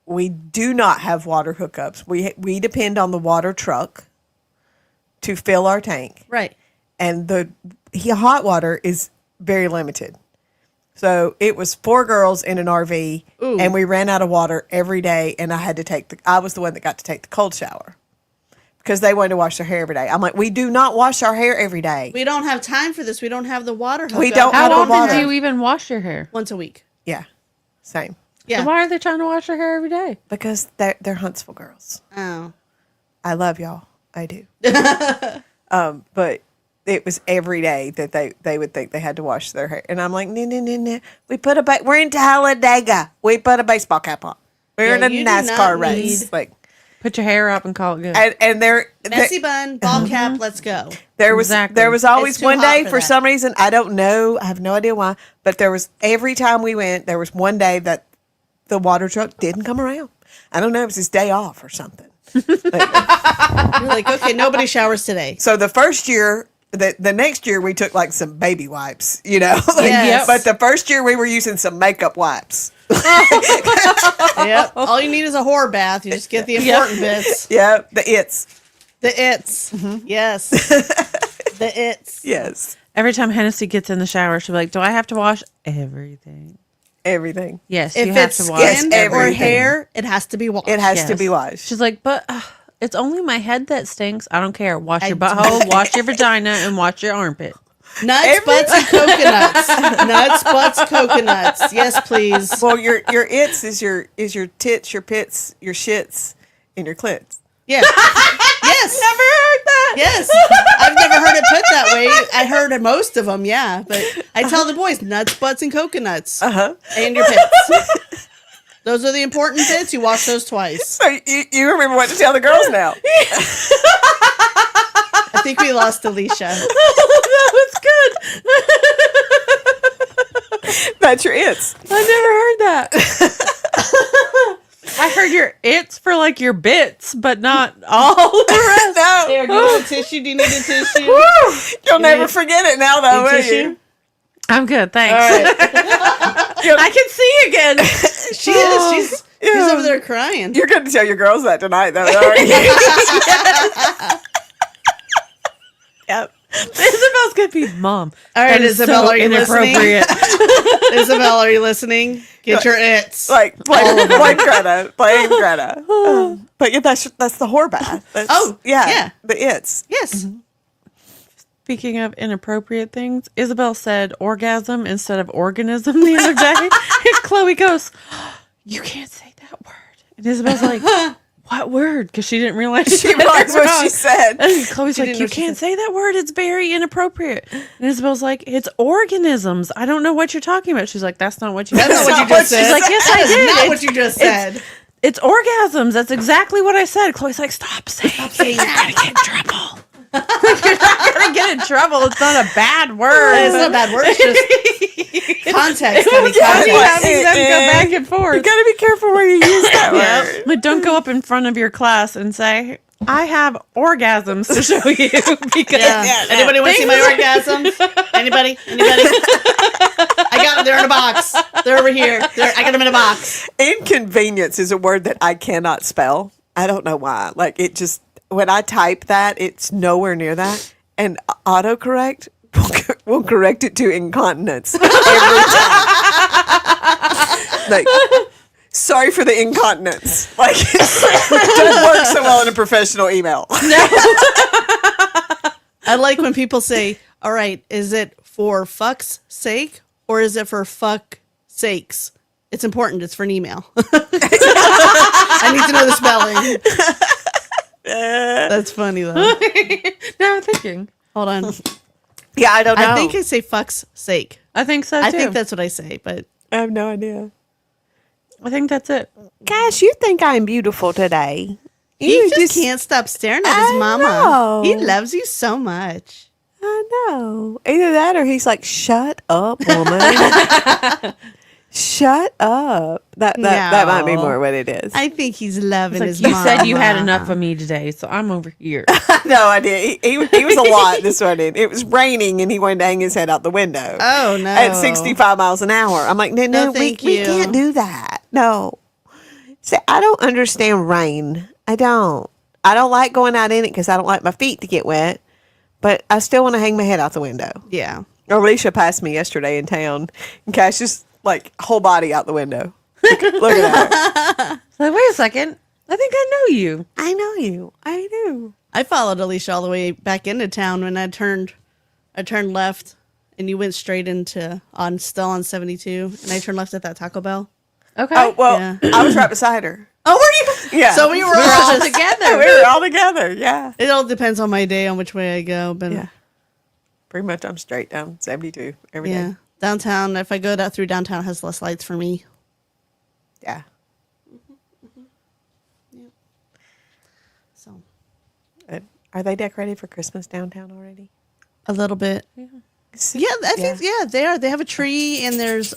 We do not have water hookups. We depend on the water truck to fill our tank. right. And the hot water is very limited. So it was 4 girls in an RV, Ooh. and we ran out of water every day. And I was the one that got to take the cold shower because they wanted to wash their hair every day. I'm like, we do not wash our hair every day. We don't have time for this. We don't have the water hookup. We don't How have the often water. do you even wash your hair? Once a week. Yeah, same. Yeah. So why are they trying to wash their hair every day? Because they're Huntsville girls. Oh. I love y'all. I do. But it was every day that they would think they had to wash their hair, and I'm like, no. We're in Talladega. We put a baseball cap on. We're Yeah, in a you do NASCAR not race. need- Like, Put your hair up and call it good. and Messy bun, ball cap, let's go. there was Exactly. always It's too one hot day for for that. some reason, I don't know, I have no idea why, but there was every time we went, there was one day that the water truck didn't come around. I don't know, it was his day off or something. You're like, okay, nobody showers today. So the first year, the next year we took like some baby wipes, you know. Yes. But the first year we were using some makeup wipes. Yep. All you need is a whore bath. You just get the important bits. Yeah, the its. The its. Yes. The its. Yes, Every time Hennessy gets in the shower, she'll be like, do I have to wash everything? everything. Yes, you If have it's to wash skin or everything. hair, it has to be washed. It has to Yes. be washed. She's like, but it's only my head that stinks. I don't care. Wash your I butthole, wash your vagina, and wash your armpit. Nuts, butts, and coconuts. Nuts, butts, coconuts. Yes, please. Well, your its is your tits, your pits, your shits, and your clits. Yeah. Yes. Never heard that. Yes. I've never heard it put that way. I heard of most of them, yeah. But I tell the boys nuts, butts, and coconuts. And your pits. Those are the important bits. You wash those twice. So you remember what to tell the girls now. I think we lost Alicia. That was good. That's your its. I never heard that. I heard your it's for like your bits, but not all the rest. No. Here, do you need a tissue? Do you need a tissue? You'll never forget it now, though, will Tissue? you? I'm good, thanks. All right. I can see again. She is. She's over there crying. You're going to tell your girls that tonight, though, aren't you? Yep. Isabel's gonna be mom. All right, That is Isabel, so are you listening? inappropriate. Isabel, are you listening? Get your its. Like, blame Greta. Blame Greta. But yeah, that's the whore bath. That's, yeah. The its. Yes. Speaking of inappropriate things, Isabel said orgasm instead of organism the other day. And Chloe goes, "You can't say that word." And Isabel's like, "What word?" Because she didn't realize She realized what she said. And Chloe's like, didn't know "You what she can't said." say that word. It's very inappropriate." And Isabel's like, "It's organisms. I don't know what you're talking about." She's like, "That's not what you That's said." not what you just said. She's like, "Yes, I That is did. not It's- what you just said. It's orgasms. That's exactly what I said." Chloe's like, "Stop saying it. saying You're gonna get in trouble." You're not gonna get in trouble. It's not a bad word. It's not a bad word. It's just context. honey, Funny context. having them go back and forth. You gotta be careful where you use that word. But don't go up in front of your class and say, I have orgasms to show you. Because Yeah. Anybody want to see my orgasms? Anybody? I got them. They're in a box. They're over here. I got them in a box. Inconvenience is a word that I cannot spell. I don't know why. Like it just when I type that, it's nowhere near that. And autocorrect will correct it to incontinence every time. Like, sorry for the incontinence. Like it doesn't work so well in a professional email. I like when people say, all right, is it for fuck's sake or is it for fuck sakes? It's important. It's for an email. I need to know the spelling. That's funny, though. Now I'm thinking. Hold on. Yeah, I don't know. I think I say fuck's sake. I think so, too. I think that's what I say, but I have no idea. I think that's it. Gosh, you think I'm beautiful today. he just can't stop staring at his I mama. know. He loves you so much. I know. Either that or he's like, shut up, woman. Shut up. That might be No. more what it is. I think he's loving Like, his you mama. said you had enough of me today, so I'm over here. No, I did. He was a lot this morning. It was raining and he wanted to hang his head out the window. Oh, no. At 65 miles an hour. I'm like, no, No, we thank you. can't do that. No. See, I don't understand rain. I don't like going out in it because I don't like my feet to get wet. But I still want to hang my head out the window. Yeah. Alicia passed me yesterday in town, and Cash just like whole body out the window. Look at her. Like, wait a second. I think I know you. I know you. I do. I followed Alicia all the way back into town when I turned left and you went straight into still on 72 and I turned left at that Taco Bell. Okay. Oh well, Yeah. I was right beside her. Oh, were you? Yeah. So we were We're all all together. We were all together. Yeah. It all depends on my day on which way I go, but Yeah. Pretty much, I'm straight down 72 every day. yeah. Downtown, if I go through downtown, it has less lights for me. Yeah. So Are they decorated for Christmas downtown already? a little bit. Yeah, I think they are. They have a tree and there's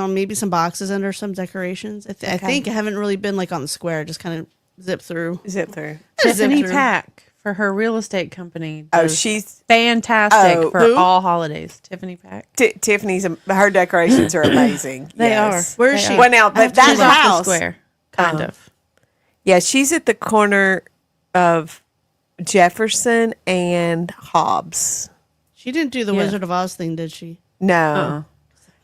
maybe some boxes under some decorations. I think I haven't really been like on the square. Just kind of zip through. Zip through. Tiffany through. Pack for her real estate company. Oh, does she's fantastic for Who? all holidays. Tiffany Pack. Tiffany's. Her decorations are amazing. They Yes. Where is They she? are. Well, now, but that She's off the house. square, kind of. Yeah, she's at the corner of Jefferson and Hobbs. She didn't do the Yeah. Wizard of Oz thing, did she? No.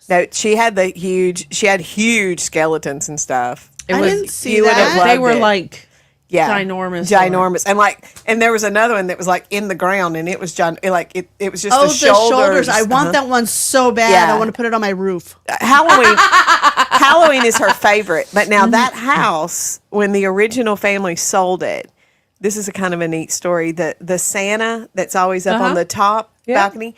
No, she had huge skeletons and stuff. It I was. didn't see you would have that. loved They were it. like Yeah. ginormous. And there was another one that was like in the ground and it was it was just Oh, the shoulders. I want that one so bad. Yeah. I want to put it on my roof. Halloween is her favorite. But now that house, when the original family sold it, this is a kind of a neat story. The Santa that's always up on the top balcony,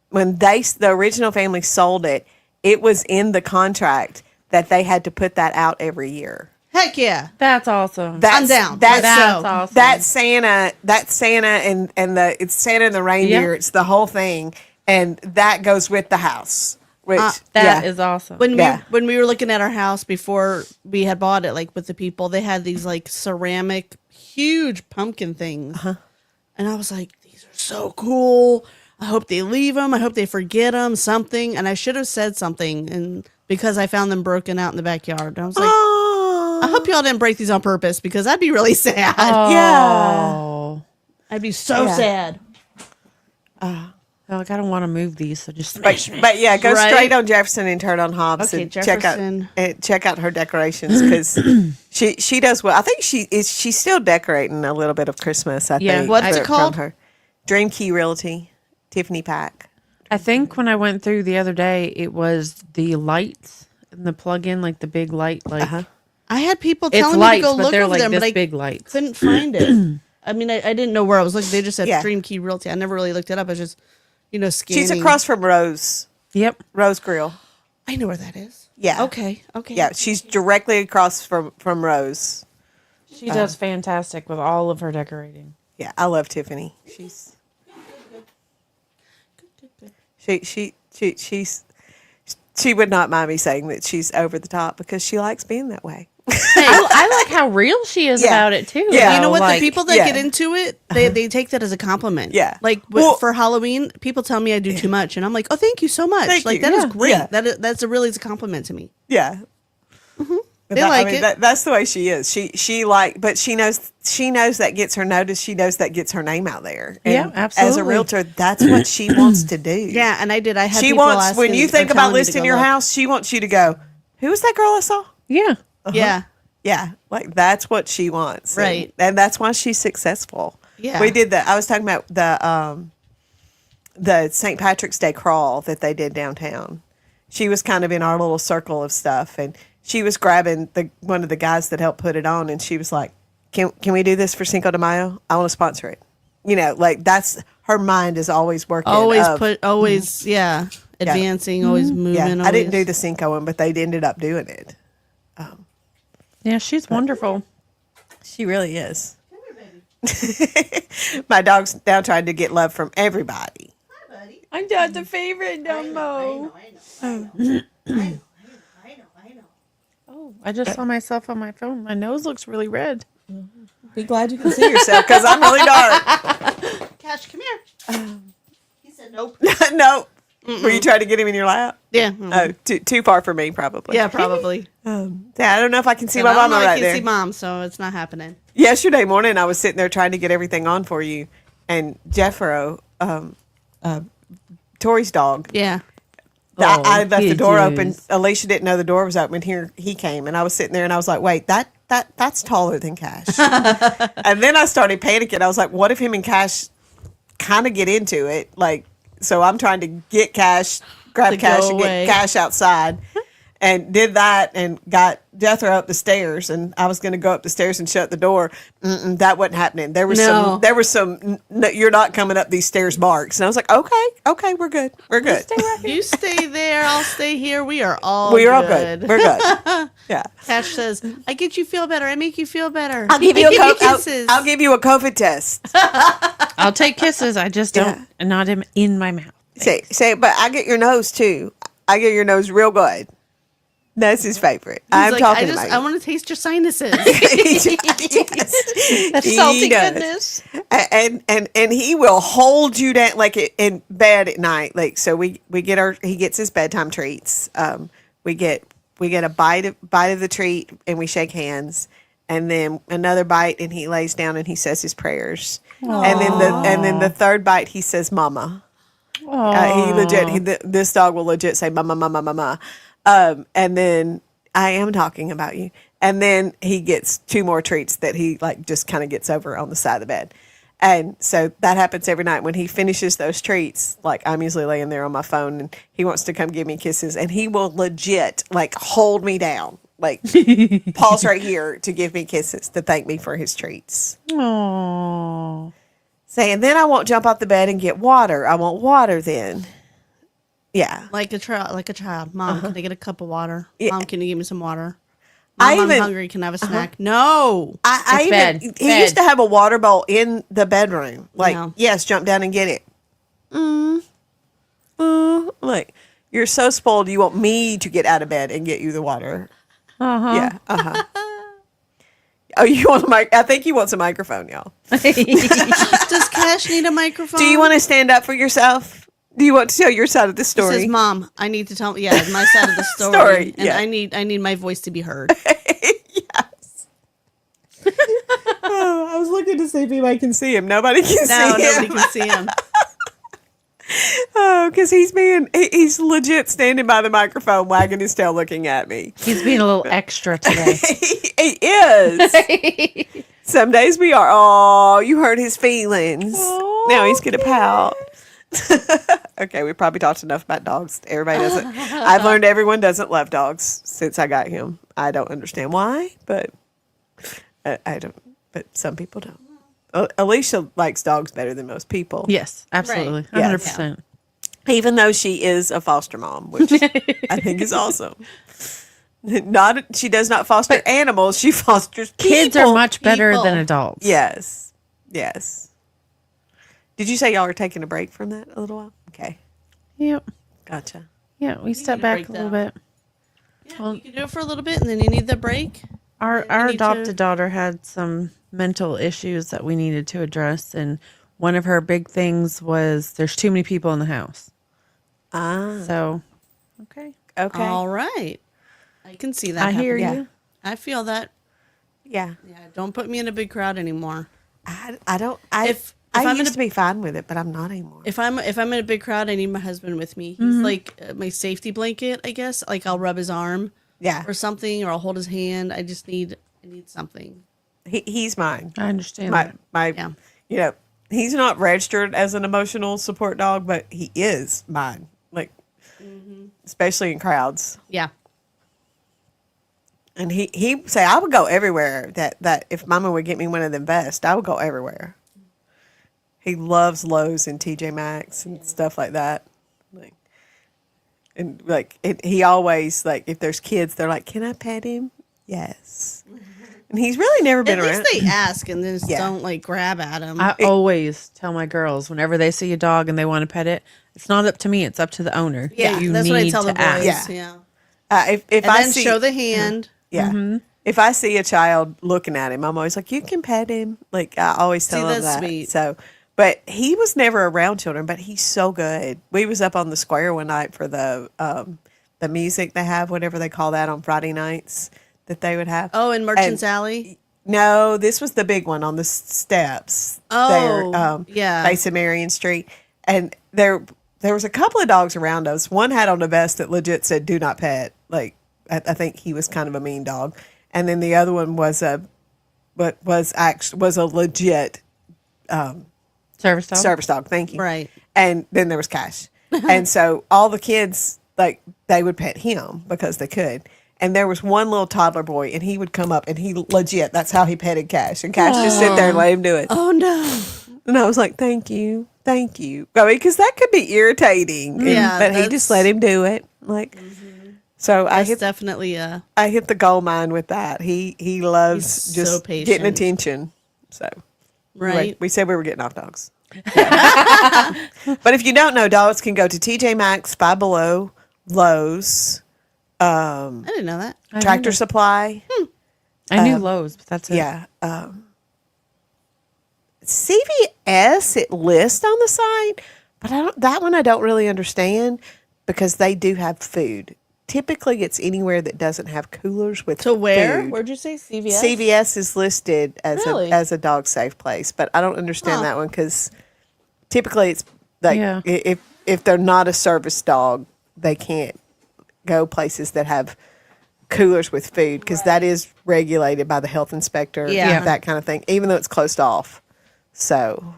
when the original family sold it, it was in the contract that they had to put that out every year. Heck yeah. That's awesome. I'm down. That's That's awesome. That's Santa and it's Santa and the reindeer. Yeah. It's the whole thing, and that goes with the house. Which That is awesome. When Yeah. we were looking at our house before we had bought it, like with the people, they had these like ceramic huge pumpkin things, and I was like, these are so cool. I hope they leave them. I hope they forget them. Something, and I should have said something, and because I found them broken out in the backyard, I was like, I hope y'all didn't break these on purpose because I'd be really sad. Oh. I'd be so sad. Like, I don't want to move these, so just But yeah, go Right? straight on Jefferson and turn on Hobbs Okay, and Jefferson. check out her decorations because she does well. I think she's still decorating a little bit of Christmas. I Yeah. think. What's it from called? her Dream Key Realty, Tiffany Pack. I think when I went through the other day, it was the lights and the plug-in, like the big light, like I had people it's telling me lights, to go but look they're over like them, this but I big lights. couldn't find it. I mean, I didn't know where I was looking. They just said Yeah. Dream Key Realty. I never really looked it up. I was just, scanning. She's across from Rose Yep. Grill. I know where that is. Yeah. Okay. Yeah, she's directly across from Rose. She does fantastic with all of her decorating. Yeah, I love Tiffany. She's she would not mind me saying that she's over the top because she likes being that way. I like how real she is Yeah. about it too. Yeah. You know what? Like, the people that yeah. get into it, they take that as a compliment. Yeah. Like Well- for Halloween, people tell me I do too much, and I'm like, oh, thank you so much. Thank like you. that is Yeah. great. Yeah. That's a really is a compliment to me. Yeah. They like it. That's the way she is. She like, but she knows that gets her noticed. She knows that gets her name out there. And Yeah, As a absolutely. realtor, that's what she wants to do. Yeah, and I did. I had She people wants when asking- you or think about telling me to listing go your look. house, she wants you to go. Who was that girl I saw? Yeah. Yeah, Yeah, like that's what she wants, Right. And that's why she's successful. Yeah. We did I was talking about the St. Patrick's Day crawl that they did downtown. She was kind of in our little circle of stuff, and she was grabbing one of the guys that helped put it on, and she was like, "Can we do this for Cinco de Mayo? I want to sponsor it." You know, like that's her mind is always working. advancing, always moving. Yeah, I didn't do always- the Cinco one, but they ended up doing it. Yeah, she's wonderful. She really is. My dog's now trying to get love from everybody. I'm not the favorite no more. Oh, I just saw myself on my phone. My nose looks really red. Be glad you can see yourself because I'm really dark. Cash, come here. He said nope. No. Were you trying to get him in your lap? Yeah. Oh, too far for me, probably. Yeah, probably. Yeah, I don't know if I can see And my I don't mama know, I right can there. see mom, so it's not happening. Yesterday morning, I was sitting there trying to get everything on for you, and Jeffro, Tori's dog, Yeah. I left the door open. goodness. Alicia didn't know the door was open. Here he came, and I was sitting there, and I was like, "Wait, that's taller than Cash." And then I started panicking. I was like, "What if him and Cash kind of get into it?" Like, so I'm trying to get Cash, grab To Cash, go and away. get Cash outside, and did that, and got Jethro up the stairs. And I was going to go up the stairs and shut the door. That wasn't happening. There was No. some. You're not coming up these stairs marks. And I was like, okay, we're good. You stay there, I'll stay here. We are all We're all good. We're good. Yeah. Cash says, I get you feel better. I make you feel better. I'll give you I give kisses. I'll give you a COVID test. I'll take kisses. I just don't, not in my mouth. Say, but I get your nose too. I get your nose real good. That's his favorite. I'm like, talking I about. want to taste your sinuses. Yes. That's He salty does. goodness. And he will hold you down like in bed at night. Like so, we get he gets his bedtime treats. We get a bite of the treat and we shake hands, and then another bite and he lays down and he says his prayers, and then the third bite he says mama. This dog will legit say mama mama mama, and then I am talking about you. And then he gets two more treats that he like just kind of gets over on the side of the bed. And so that happens every night. When he finishes those treats, like I'm usually laying there on my phone and he wants to come give me kisses, and he will legit like hold me down, like pause right here to give me kisses to thank me for his treats. Oh, Saying, then I won't jump off the bed and get water. I want water then. Yeah. like a child. Mom, can I get a cup of water? Yeah. Mom, can you give me some water? I Mom, I'm even- hungry. Can I have a snack? No. I It's even bed. he Bed. used to have a water bowl in the bedroom. Like, Yeah. yes, jump down and get it. Like, you're so spoiled. You want me to get out of bed and get you the water. Yeah. Oh, you want a mic? I think he wants a microphone, y'all. Does Cash need a microphone? Do you want to stand up for yourself? Do you want to tell your side of the He story? says, Mom, I need to tell my side of the story. Story, And yeah. I need my voice to be heard. Yes. Oh, I was looking to see if anybody can see him. Nobody can No, see nobody him. can see him. Oh, because he's legit standing by the microphone, wagging his tail, looking at me. he's being a little extra today. He is. Some days we are. Oh, you hurt his feelings. Now he's gonna pout. Okay, we probably talked enough about dogs. Everybody doesn't. I've learned everyone doesn't love dogs since I got him. I don't understand why, but I don't. But some people don't. Alicia likes dogs better than most people. Yes, absolutely, Yes. 100%. Even though she is a foster mom, which I think is awesome. She does not foster animals. She fosters Kids people. are much better people. than adults. Yes. Yes. Did you say y'all are taking a break from that a little while? Okay. Yep. Gotcha. Yeah, we step need a back break, a little though. bit. Yeah, you can do it for a little bit, and then you need the break. Our You need adopted to- daughter had some mental issues that we needed to address, and one of her big things was there's too many people in the house. So, okay. Okay. All right. I can see that. I hear happening. you. I feel that. Yeah. Yeah, don't put me in a big crowd anymore. I don't. If I'm I in used a- to be fine with it, but I'm not anymore. If I'm in a big crowd, I need my husband with me. He's like my safety blanket, I guess. Like I'll rub his arm Yeah. or something, or I'll hold his hand. I need something. He's mine. I understand My that. my. Yeah. You know, he's not registered as an emotional support dog, but he is mine. Like, especially in crowds. Yeah. And he say I would go everywhere. That if Mama would get me one of them vests, I would go everywhere. He loves Lowe's and TJ Maxx and stuff like that. He always like if there's kids, they're like, "Can I pet him?" Yes. And he's really never been At around. least they ask and then just Yeah. don't like grab at him. I always tell my girls whenever they see a dog and they want to pet it, it's not up to me, it's up to the owner. yeah, You that's what I need tell the to ask. boys. Yeah. Yeah. If And I then see show the hand. yeah, if I see a child looking at him, I'm always like, "You can pet him." Like I always tell him that's that. sweet. So, but he was never around children, but he's so good. We was up on the square one night for the music they have, whatever they call that on Friday nights that they would have. Oh, in Merchant's And- Alley. No, this was the big one on the steps. Oh, there, yeah. facing Marion Street, and there was a couple of dogs around us. One had on a vest that legit said "Do not pet." Like I think he was kind of a mean dog, and then the other one was a legit Service dog? service dog. Thank you. Right. And then there was Cash, and so all the kids like they would pet him because they could. And there was one little toddler boy, and he would come up, and he legit, that's how he petted Cash. And Cash just sit there and let him do it. Oh no. And I was like, thank you. I mean, because that could be irritating. And- Yeah, but he just let him do it. Like, so That's definitely I hit the gold mine with that. He loves He's just so getting patient. attention. So, right. anyway, we said we were getting off dogs. But if you don't know, dogs can go to TJ Maxx, Five Below, Lowe's, I didn't know that. Tractor Supply. I knew Lowe's, but that's it. Yeah. CVS it lists on the site, but that one I don't really understand because they do have food. Typically, it's anywhere that doesn't have coolers with To where? food. Where'd you say CVS? CVS is listed as Really? as a dog safe place, but I don't understand that one because typically it's like Yeah. if they're not a service dog, they can't go places that have coolers with food because that is regulated by the health inspector. Yeah. That kind of thing, even though it's closed off. So,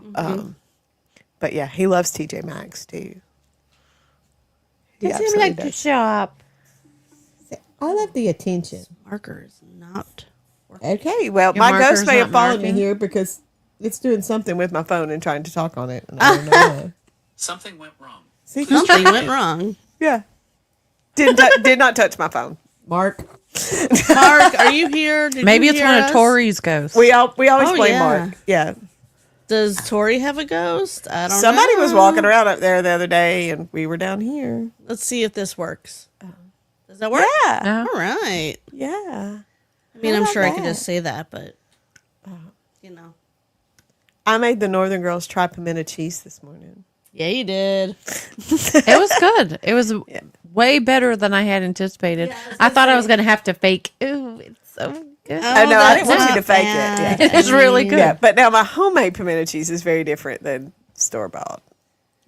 but yeah, he loves TJ Maxx too. He absolutely does. shop. I love the attention. Marker is not. Okay, well, Your my marker's ghost may have not followed me marking? here because it's doing something with my phone and trying to talk on it. And I don't know why. Something went wrong. See, Something went wrong. yeah, did not touch my phone. Mark, Mark, are you here? Did Maybe you it's hear one us? of Tori's ghosts. We always Oh, blame yeah. Mark. Yeah, Does Torii have a ghost? I don't know. somebody was walking around up there the other day, and we were down here. Let's see if this works. Does that work? Yeah, No. All right. yeah. I mean, I'm about sure I could that? just say that, but you know. I made the Northern Girls try pimento cheese this morning. Yeah, you did. It was good. It was way better than I had anticipated. I thought I was going to have to fake. Ooh, it's so good. Oh, no, I didn't want you that's to fake not it. Yeah. It's really good. Yeah, but now my homemade pimento cheese is very different than store bought.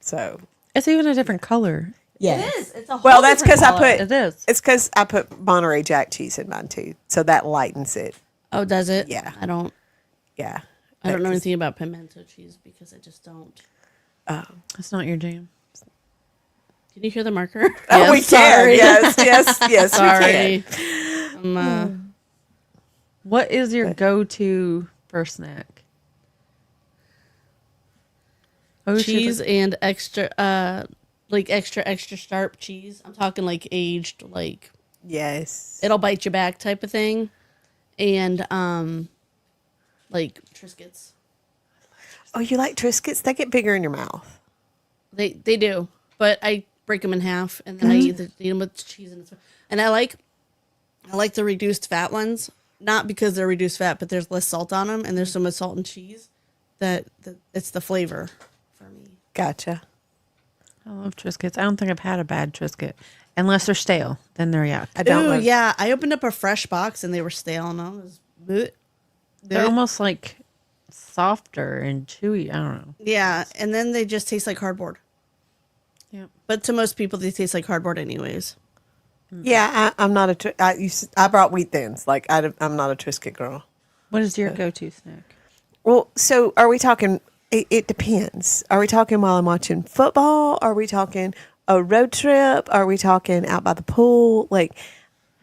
So, It's even a different color. yes. It's a whole well, that's different because I color. put It is. It's because I put Monterey Jack cheese in mine too, so that lightens it. Oh, does it? Yeah. I don't Yeah, know anything about pimento cheese because I just don't. It's not your jam. Can you hear the marker? Oh, we sorry. can. Yes, we can. Sorry. What is your go-to for snack? Oh, Cheese and extra, like extra sharp cheese. I'm talking like aged, like Yes. It'll bite you back type of thing. And like Triscuits. Oh, you like Triscuits? They get bigger in your mouth. They do, but I break them in half and then I eat them with cheese and I like the reduced fat ones, not because they're reduced fat, but there's less salt on them and there's so much salt and cheese that it's the flavor for me. Gotcha. I love Triscuits. I don't think I've had a bad Triscuit. Unless they're stale, then they're yuck. I don't Ooh, like. yeah. I opened up a fresh box and they were stale and I was bleh. They're almost like softer and chewy. I don't know. Yeah, and then they just taste like cardboard. Yeah. But to most people, they taste like cardboard anyways. Yeah, I'm not a. I brought wheat thins. Like I'm not a Triscuit girl. What is your go-to snack? Well, so are we talking? It depends. Are we talking while I'm watching football? Are we talking a road trip? Are we talking out by the pool? Like,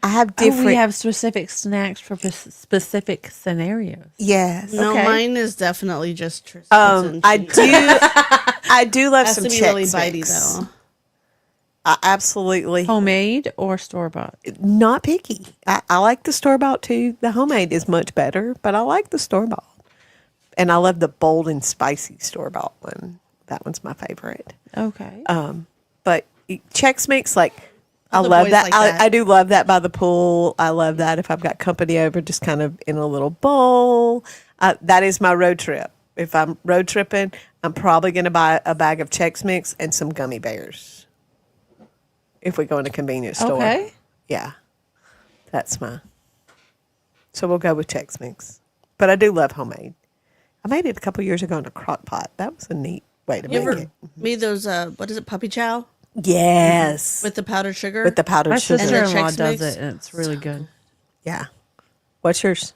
I have different. We have specific snacks for specific scenarios. Yes. No, Okay. mine is definitely just Triscuits and I cheese. do. I do love Has some to be Chex really bitey Mix. though. I absolutely Homemade or store-bought? not picky. I like the store bought too. The homemade is much better, but I like the store bought. And I love the bold and spicy store bought one. That one's my favorite. Okay. But Chex Mix, like, I All the love boys that. like that. I do love that by the pool. I love that if I've got company over, just kind of in a little bowl. That is my road trip. If I'm road tripping, I'm probably going to buy a bag of Chex Mix and some gummy bears. If we go in a convenience store. Okay. Yeah. That's my. So we'll go with Chex Mix. But I do love homemade. I made it a couple years ago in a crock pot. That was a neat way to You make ever it. made those, what is it, puppy chow? Yes. With the powdered sugar? With the powdered My sugar. sister-in-law Chex does Mix? it, and it's really good. Yeah. What's yours?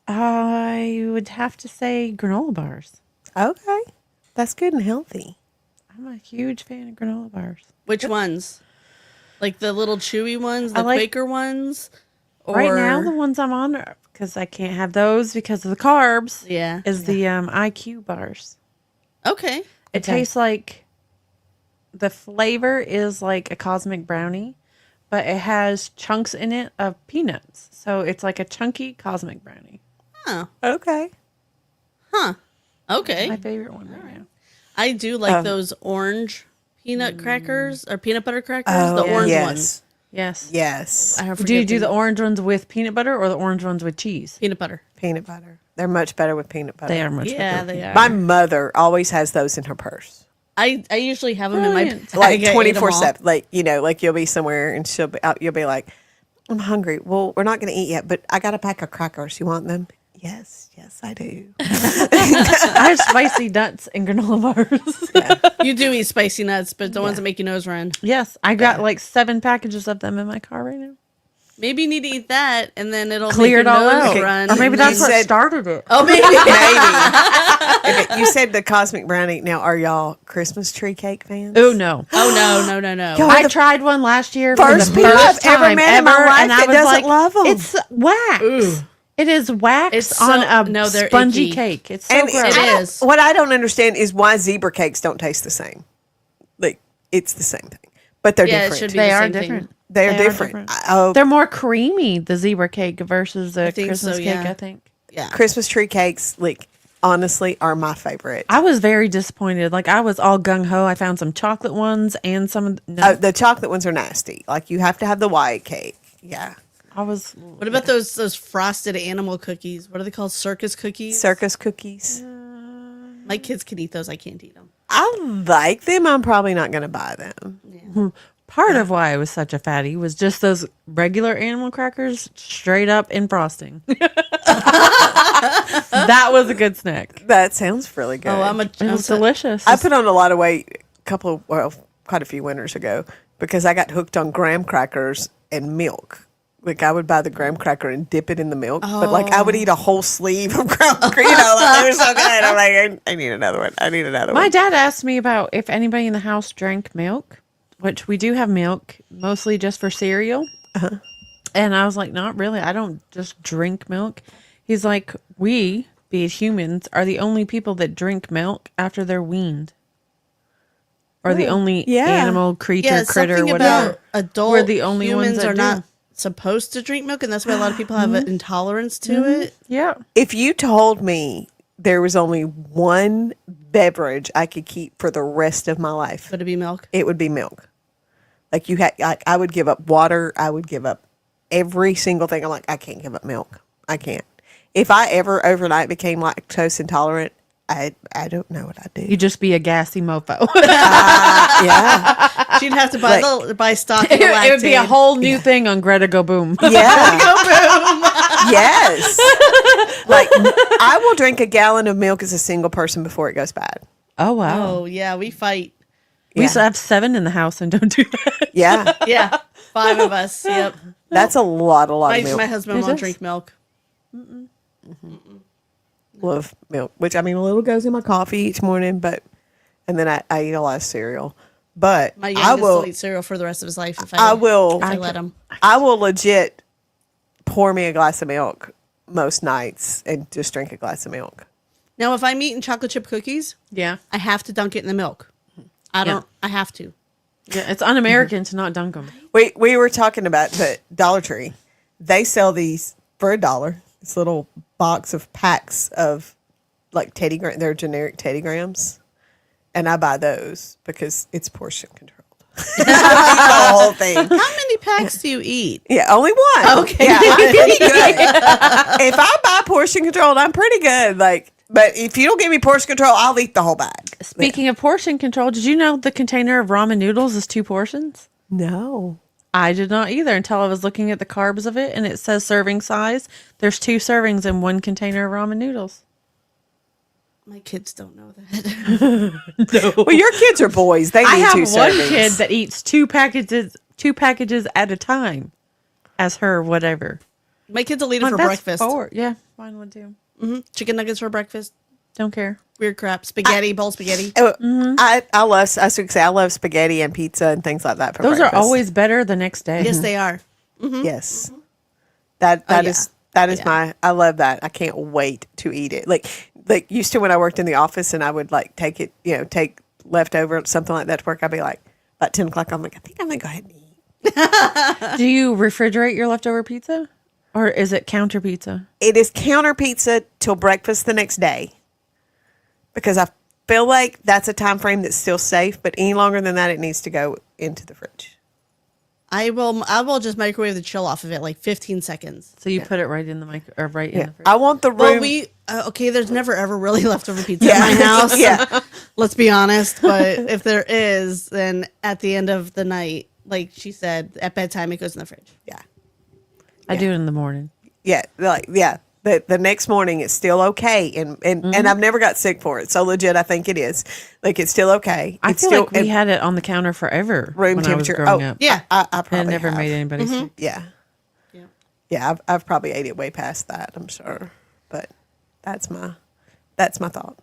I would have to say granola bars. Okay. That's good and healthy. I'm a huge fan of granola bars. Which ones? Like the little chewy ones, I the like- Quaker ones? Or, Right now, the ones I'm on, because I can't have those because of the carbs, Yeah. is the IQ bars. Okay. It tastes like the flavor is like a cosmic brownie, but it has chunks in it of peanuts. So it's like a chunky cosmic brownie. Oh, Okay. okay. My favorite one right now. I do like those orange peanut crackers or peanut butter crackers. The orange yes. ones. Yes. Yes. I Do you forget do the name. orange ones with peanut butter or the orange ones with cheese? Peanut butter. Peanut butter. They're much better with peanut butter. They are much Yeah, better. they are. My mother always has those in her purse. I usually have them in my Brilliant. bag. Like I ate 'em 24/7. all. Like, like you'll be somewhere and you'll be like, I'm hungry. Well, we're not going to eat yet, but I got a pack of crackers. You want them? Yes, I do. I have spicy nuts and granola bars. You do eat spicy nuts, but the ones that make your nose run. Yes, I got like 7 packages of them in my car right now. Maybe you need to eat that, and then it'll Clear make it your all nose out. run. Or maybe and that's then- what said- started it. Oh, maybe. Maybe. Okay, you said the cosmic brownie. Now, are y'all Christmas tree cake fans? Oh, no. Oh no. Yo, I the tried one last year first for the people first I've ever time met in my life and I that was doesn't like, love 'em. it's wax. Ooh. It is wax It's so- on a no, they're spongy icky. cake. It's so And gross. It I don't- is. What I don't understand is why zebra cakes don't taste the same. Like, it's the same thing, but they're Yeah, it different. should be They the are same different. thing. They're They are different. Oh, They're more creamy, the zebra cake versus the think Christmas so, cake, yeah. I think. Yeah. Christmas tree cakes, like, honestly, are my favorite. I was very disappointed. Like, I was all gung-ho. I found some chocolate ones and some... No, The chocolate ones are nasty. Like, you have to have the white cake. Yeah. I was... What about those frosted animal cookies? What are they called? Circus cookies? Circus cookies. My kids can eat those. I can't eat them. I like them. I'm probably not going to buy them. Part of why I was such a fatty was just those regular animal crackers straight up in frosting. That was a good snack. That sounds really good. Oh, It was delicious. I put on a lot of weight quite a few winters ago because I got hooked on graham crackers and milk. Like, I would buy the graham cracker and dip it in the milk, but like I would eat a whole sleeve of graham cracker. Like, they were so good. I'm like, I need another one. I need another My one. dad asked me about if anybody in the house drank milk, which we do have milk, mostly just for cereal. And I was like, not really. I don't just drink milk. He's like, we, be it humans, are the only people that drink milk after they're weaned. or the only Yeah. animal, creature, critter, something whatever. about adult We're the only ones humans that are do. not supposed to drink milk, and that's why a lot of people have an intolerance to it. Yeah. If you told me there was only one beverage I could keep for the rest of my life, Would it be milk? it would be milk. Like I would give up water. I would give up every single thing. I'm like, I can't give up milk. I can't. If I ever overnight became lactose intolerant, I don't know what I'd do. You'd just be a gassy mofo. Yeah. She'd have to buy buy stock. Of the It would be a Lactaid. whole new thing on Greta Go Boom. Yeah. Yes. Like I will drink a gallon of milk as a single person before it goes bad. Oh, wow. Oh yeah, we fight. We used to have 7 in the house and don't do that. Yeah. Yeah, 5 of us. Yep. That's a lot of My milk. husband It won't is. drink milk. Love milk, which I mean, a little goes in my coffee each morning, and then I eat a lot of cereal. But My I youngest will will, eat cereal for the rest of his life if I will, if I let him. I will legit pour me a glass of milk most nights and just drink a glass of milk. Now, if I'm eating chocolate chip cookies, Yeah. I have to dunk it in the milk. I don't. I have to. Yeah. It's un-American to not dunk them. We were talking about the Dollar Tree. They sell these for $1. This little box of packs of like Teddy Graham. They're generic Teddy Grahams, and I buy those because it's portion controlled. the whole thing. How many packs do you eat? Yeah, only one. Okay. Yeah, I'm pretty good. If I buy portion controlled, I'm pretty good. Like, but if you don't give me portion control, I'll eat the whole bag. Speaking of portion control, did you know the container of ramen noodles is 2 portions? No. I did not either until I was looking at the carbs of it, and it says serving size. There's 2 servings in 1 container of ramen noodles. My kids don't know that. Well, your kids are boys. They need I have 2 one servings. kid that eats 2 packages at a time, as her whatever. My kids will eat it for That's breakfast. 4. Yeah, mine would too. Chicken nuggets for breakfast. Don't care. Weird crap. Spaghetti, bowl spaghetti. Oh, I love spaghetti and pizza and things like that for Those breakfast. are always better the next day. Yes, they are. Yes. That is my I love that. I can't wait to eat it. Like used to when I worked in the office and I would like take it, take leftover something like that to work, I'd be like about 10 o'clock, I'm like, I think I'm gonna go ahead and eat. Do you refrigerate your leftover pizza? Or is it counter pizza? It is counter pizza till breakfast the next day. Because I feel like that's a time frame that's still safe, but any longer than that it needs to go into the fridge. I will just microwave the chill off of it like 15 seconds. So you put it right in the micro or right in Yeah. the fridge. I want the room. Well, okay, there's never ever really leftover pizza at my house. Yeah. Let's be honest. But if there is, then at the end of the night, like she said, at bedtime, it goes in the fridge. Yeah. I do it in the morning. Yeah, the next morning it's still okay, and I've never got sick for it. So legit, I think it is. Like it's still okay. I It's feel still like we had it on the counter forever room when temperature. I was growing up. Yeah. I And probably it never have. made anybody sick. Yeah, yeah. I've probably ate it way past that. I'm sure, but that's my thought.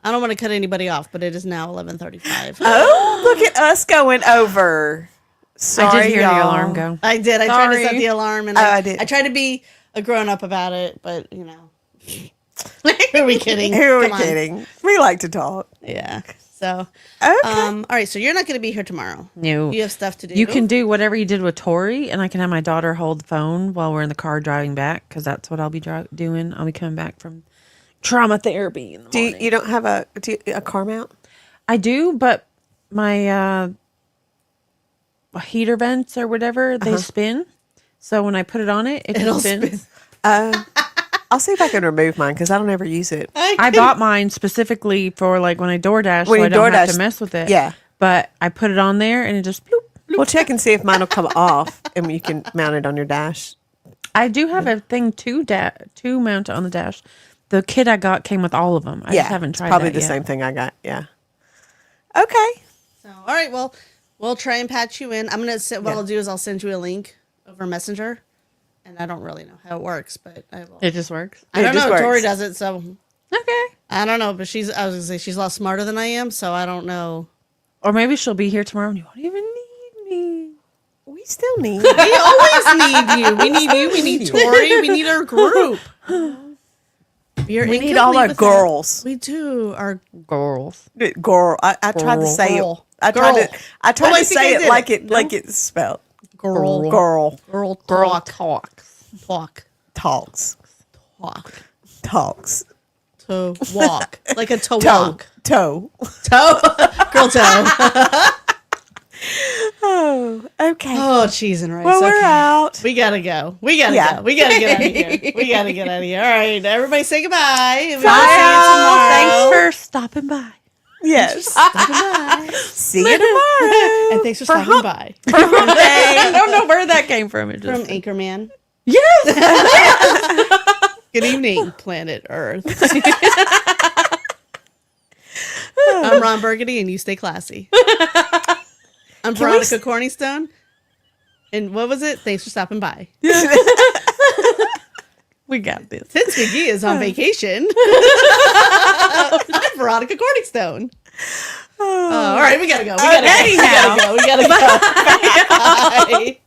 I don't want to cut anybody off, but it is now 11:35. Oh, look at us going over. Sorry, I did hear y'all. the alarm go. I did. I tried to set Sorry. the alarm, and I did. I tried to be a grown up about it, but you know, who are we kidding? Who are we Come on. kidding? We like to talk. Yeah. So, Okay. all right. So you're not going to be here tomorrow. No. You have stuff to do. You can do whatever you did with Torii, and I can have my daughter hold the phone while we're in the car driving back, because that's what I'll be doing. I'll be coming back from trauma therapy in the Do morning. you don't have a car mount? I do, but my heater vents or whatever, they spin. So when I put it on it, it It'll just spins. I'll see if I can remove mine because I don't ever use it. I bought mine specifically for like when I DoorDash, so When you I don't have DoorDash, to mess with it. yeah. But I put it on there and it just bloop. We'll check and see if mine will come off and you can mount it on your dash. I do have a thing to mount it on the dash. The kit I got came with all of them. I just haven't tried probably that the yet. same thing I got. Yeah. Okay. So, all right. Well, we'll try and patch you in. I'm gonna send. What I'll do is I'll send you a link over Messenger, and I don't really know how it works, but I will. It just works. I don't just know. works. Tori does it, so Okay. I don't know. But I was gonna say she's a lot smarter than I am, so I don't know. Or maybe she'll be here tomorrow and you won't even need me. We still need. We always need you. We need you. We need Tori. We need our group. We We need all our girls. We do. Our Girls. Girl. I tried to say it. Girl. I tried Girl. I tried Oh, I to think say I it did like it. it No? like it's spelled. girl. Girl. Girl Girl talk. talks. Talk. Talks. Talk. Talks. To walk. Like a to Toe. walk. Toe. Toe. Girl toe. Oh, okay. Oh, cheese and rice. Well, we're Okay. out. We gotta go. We gotta Yeah. go. We gotta get out of here. We gotta get out of here. All right, everybody, say goodbye. And we will Bye. see you tomorrow. Thanks for stopping by. Yes. Goodbye. See you tomorrow. And thanks for stopping by. I don't know where that came from. It From just Anchorman. yes. Good evening, planet Earth. I'm Ron Burgundy, and you stay classy. I'm Veronica Corningstone. And what was it? Thanks for stopping by. We got this. Vince McGee is on vacation. I'm Veronica Corningstone. All right, we gotta go. We gotta go. We gotta go. Bye.